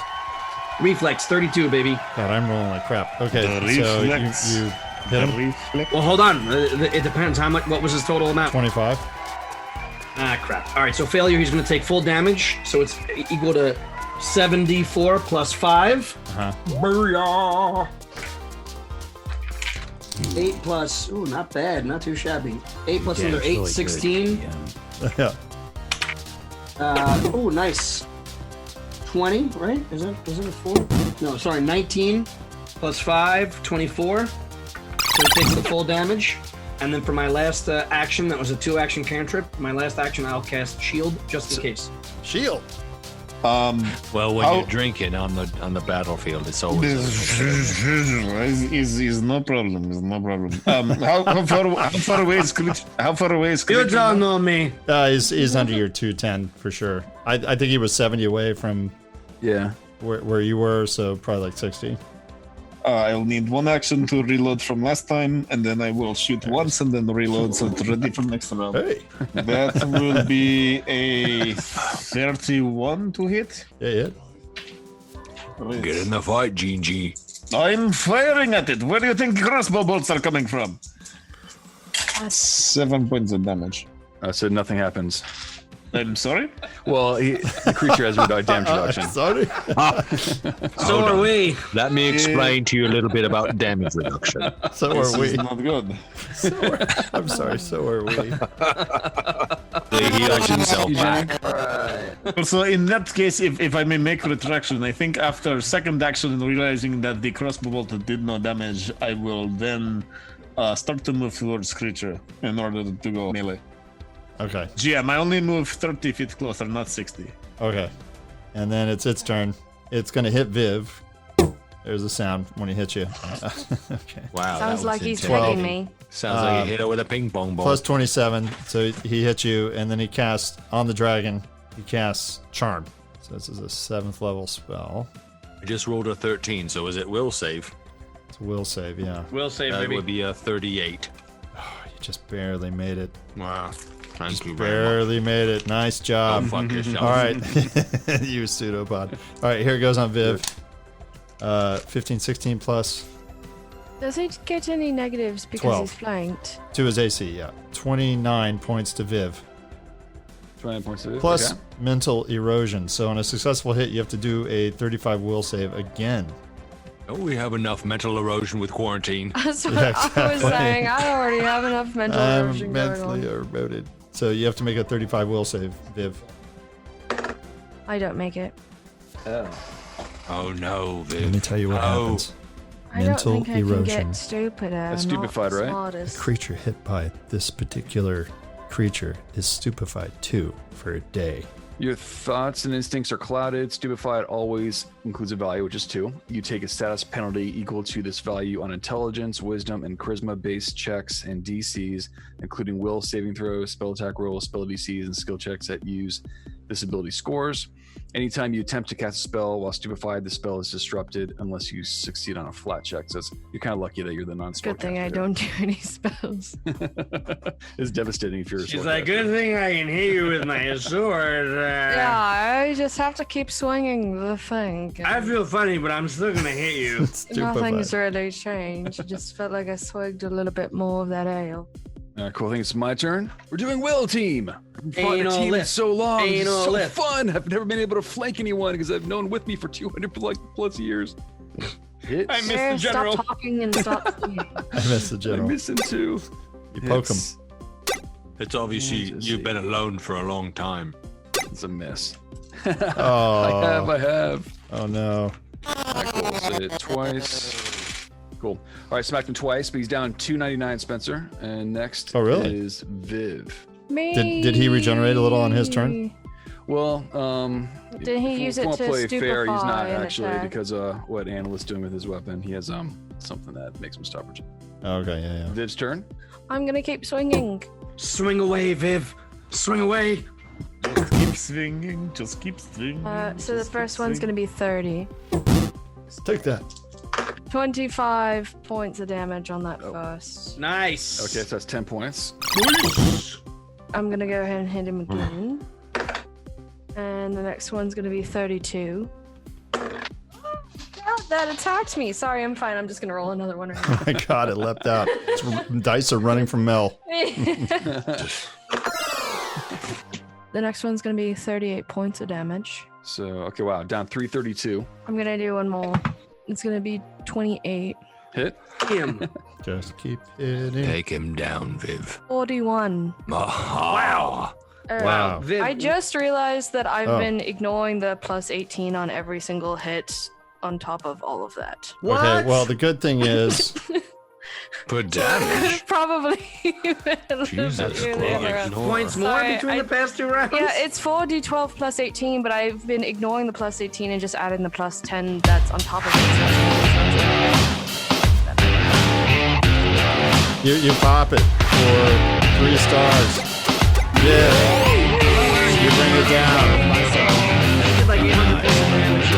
Reflex, 32, baby. God, I'm rolling like crap. Okay, so you hit him? Well, hold on. It depends how much. What was his total amount? 25. Ah, crap. All right, so failure, he's going to take full damage, so it's equal to 7d4 plus 5. Uh-huh. Booyah! 8 plus, ooh, not bad, not too shabby. 8 plus another 8, 16. Yeah. Oh, nice. 20, right? Is it a 4? No, sorry, 19 plus 5, 24. So it takes the full damage. And then for my last action, that was a 2-action cantrip. My last action, I'll cast Shield, just in case. Shield. Well, when you're drinking on the battlefield, it's always. Is no problem. Is no problem. How far away is Creature? How far away is Creature? You don't know me. He's under your 210 for sure. I think he was 70 away from where you were, so probably like 60. I'll need one action to reload from last time, and then I will shoot once and then reload, so it's ready for next round. Hey. That will be a 31 to hit. Yeah. Right. Get in the fight, Gene G. I'm firing at it. Where do you think the crossbow bolts are coming from? 7 points of damage. So nothing happens. I'm sorry? Well, the creature has damage reduction. Sorry. So are we. Let me explain to you a little bit about damage reduction. So This are we. is not good. I'm sorry, so are we. He heals himself back. Also, in that case, if I may make a retraction, I think after second action and realizing that the crossbow bolt did no damage, I will then start to move towards creature in order to go melee. Okay. GM, I only move 30 feet closer, not 60. Okay. And then it's its turn. It's going to hit Viv. There's a sound when he hits you. Okay. Wow. Sounds like he's Twelve. tagging me. Sounds like you hit it with a ping pong ball. Plus 27. So he hits you, and then he casts on the dragon. He casts Charm. So this is a 7th level spell. I just rolled a 13, so is it will save? It's a will save, yeah. Will save, That baby. would be a 38. You just barely made it. Wow. Thank you very much. Barely made it. Nice job. Go fuck yourself. All right. You pseudopod. All right, here goes on Viv. 15, 16 plus Does he get any negatives because 12. he's flanked? to his AC, yeah. 29 points to Viv. 29 points to it. Plus Okay. mental erosion. So on a successful hit, you have to do a 35 will save again. Don't we have enough mental erosion with quarantine? That's what Yeah, I was exactly. saying. I already have enough mental erosion I'm going mentally on. eroded. So you have to make a 35 will save, Viv. I don't make it. Oh no, Viv. Let me tell you what happens. I Mental don't think I erosion. can get stupider. That's I'm not stupefied, the right? smartest. A creature hit by this particular creature is stupefied 2 for a day. Your thoughts and instincts are clouded. Stupefied always includes a value, which is 2. You take a status penalty equal to this value on intelligence, wisdom, and charisma-based checks and DCs, including will saving throws, spell attack rolls, spell DCs, and skill checks that use this ability scores. Anytime you attempt to cast a spell while stupefied, the spell is disrupted unless you succeed on a flat check. So you're kind of lucky that you're the non-spell. Good thing I don't do any spells. It's devastating if you're a She's like, good thing I can hit you with my sword. Yeah, I just have to keep swinging the thing. I feel funny, but I'm still gonna hit you. Nothing's really changed. It just felt like I swigged a little bit more of that ale. Cool. I think it's my turn. We're doing Will Team. Ain't no team in lift. so long. Ain't It's no so lift. fun. I've never been able to flank anyone because I've known with me for 200 plus years. Hit. I missed the general. Stop talking and stop singing. I missed the I'm general. missing two. You poke him. It's obviously you've been alone for a long time. It's a miss. Oh. I have. Oh no. Alright, cool. So hit twice. Cool. All right, smacked him twice, but he's down 299, Spencer. And next is Viv. Me. Did he regenerate a little on his turn? Well, Did he if use we it wanna to play fair, he's not stupefy and actually attack? because what Analyst's doing with his weapon, he has something that makes him stop regen. Okay, yeah. Viv's turn. I'm gonna keep swinging. Swing away, Viv. Swing away. Just keep swinging. Just keep swinging. So the first one's gonna be 30. Take that. 25 points of damage on that first. Nice. Okay, so that's 10 points. I'm gonna go ahead and hit him again. And the next one's gonna be 32. That attacked me. Sorry, I'm fine. I'm just gonna roll another one. Oh my god, it leapt out. Dice are running from Mel. The next one's gonna be 38 points of damage. So, okay, wow, down 332. I'm gonna do one more. It's gonna be 28. Hit. Him. Just keep hitting. Take him down, Viv. 41. Wow. Wow. Viv, I just realized that I've Oh. been ignoring the plus 18 on every single hit on top of all of that. What? Okay, well, the good thing is For damage. Probably. Jesus Christ. points more Sorry, between the past two rounds? Yeah, it's 4d12 plus 18, but I've been ignoring the plus 18 and just adding the plus 10 that's on top of it. you pop it for 3 stars. Yeah. You bring it down. It's like 800 points of damage.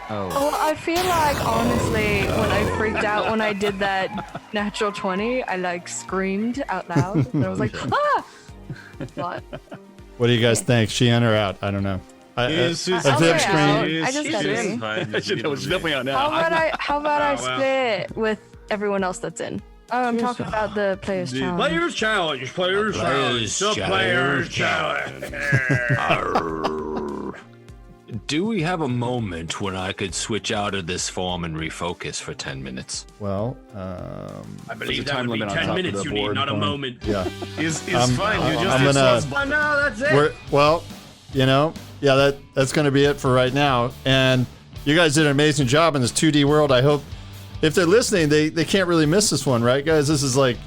Oh, I feel like, honestly, when I freaked out when I did that natural 20, I, like, screamed out loud. And I was like, ah! What? What do you guys think? She in or out? I don't know. I'll Viv say out. screamed. I just got to see. That was definitely out now. How about I split with everyone else that's in? Oh, I'm talking about the players' challenge. Players challenge. Players challenge. The players challenge. Do we have a moment when I could switch out of this form and refocus for 10 minutes? Well, I believe There's a that would be time limit on 10 top of minutes the you need, board. not a moment. yeah. Is fine. You I'm just gonna- Oh, no, that's it. Well, that's going to be it for right now. And you guys did an amazing job in this 2D world. I hope if they're listening, they can't really miss this one, right, guys? This is like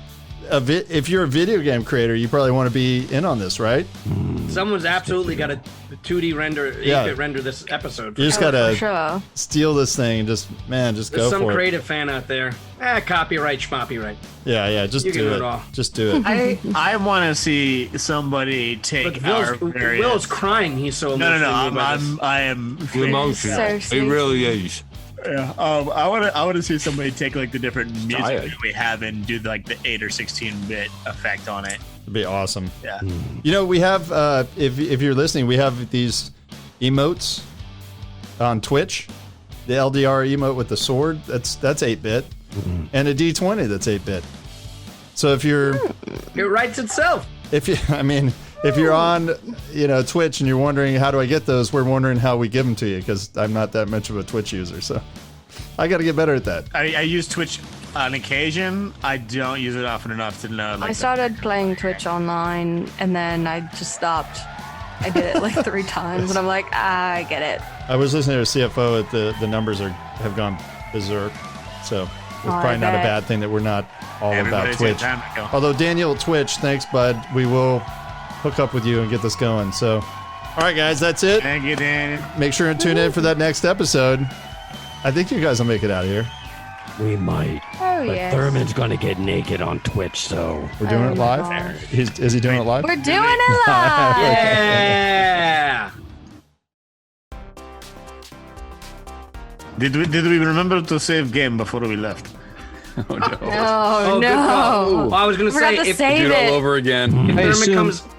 if you're a video game creator, you probably want to be in on this, right? Someone's absolutely got a 2D render, 8-bit render this episode. You just Oh, gotta for sure. steal this thing and just There's go some for it. creative fan out there. Copyright, schmoppyright. Yeah, just You can do do it. it all. Just do it. I want to see somebody take Look, our Will's various... crying. He's so No. emotionally moved by this. I am. Emotional. Seriously. It really is. Yeah. I want to see somebody take like the different music Tired. that we have and do like the 8 or 16-bit effect on it. It'd be awesome. Yeah. You know, we have if you're listening, we have these emotes on Twitch. The LDR emote with the sword, that's 8-bit. And a D20 that's 8-bit. So if you're It writes itself. if you're on, Twitch and you're wondering how do I get those, we're wondering how we give them to you because I'm not that much of a Twitch user, so I got to get better at that. I use Twitch on occasion. I don't use it often enough to know. Like, I started playing Twitch online and then I just stopped. I did it like 3 times and I'm like, I get it. I was listening to a CFO at the numbers have gone berserk, so it's probably not a bet. bad thing that we're not all Everybody's about Twitch. got time to go. Although Daniel Twitch, thanks bud, we will hook up with you and get this going. So, all right guys, that's it. Thank you, Dan. Make sure and tune in for that next episode. I think you guys will make it out of here. We might. Oh, But yes. Thurman's gonna get naked on Twitch, so We're doing Oh it my live? gosh. Is he doing it live? We're doing it live. Yeah. Did we remember to save game before we left? Oh no. Oh, good call. no. Well, I was gonna We're gonna say have to if, save Do it it. all over again.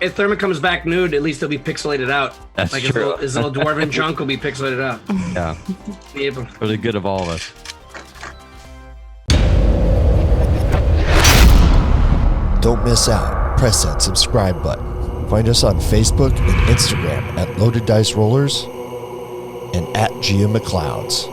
if Thurman comes back nude, at least he'll be pixelated out. That's like true. his little dwarven junk will be pixelated out. Yeah, Be able- for the good of all of us. Don't miss out. Press that subscribe button. Find us on Facebook and Instagram at Loaded Dice Rollers and at GMMacleods.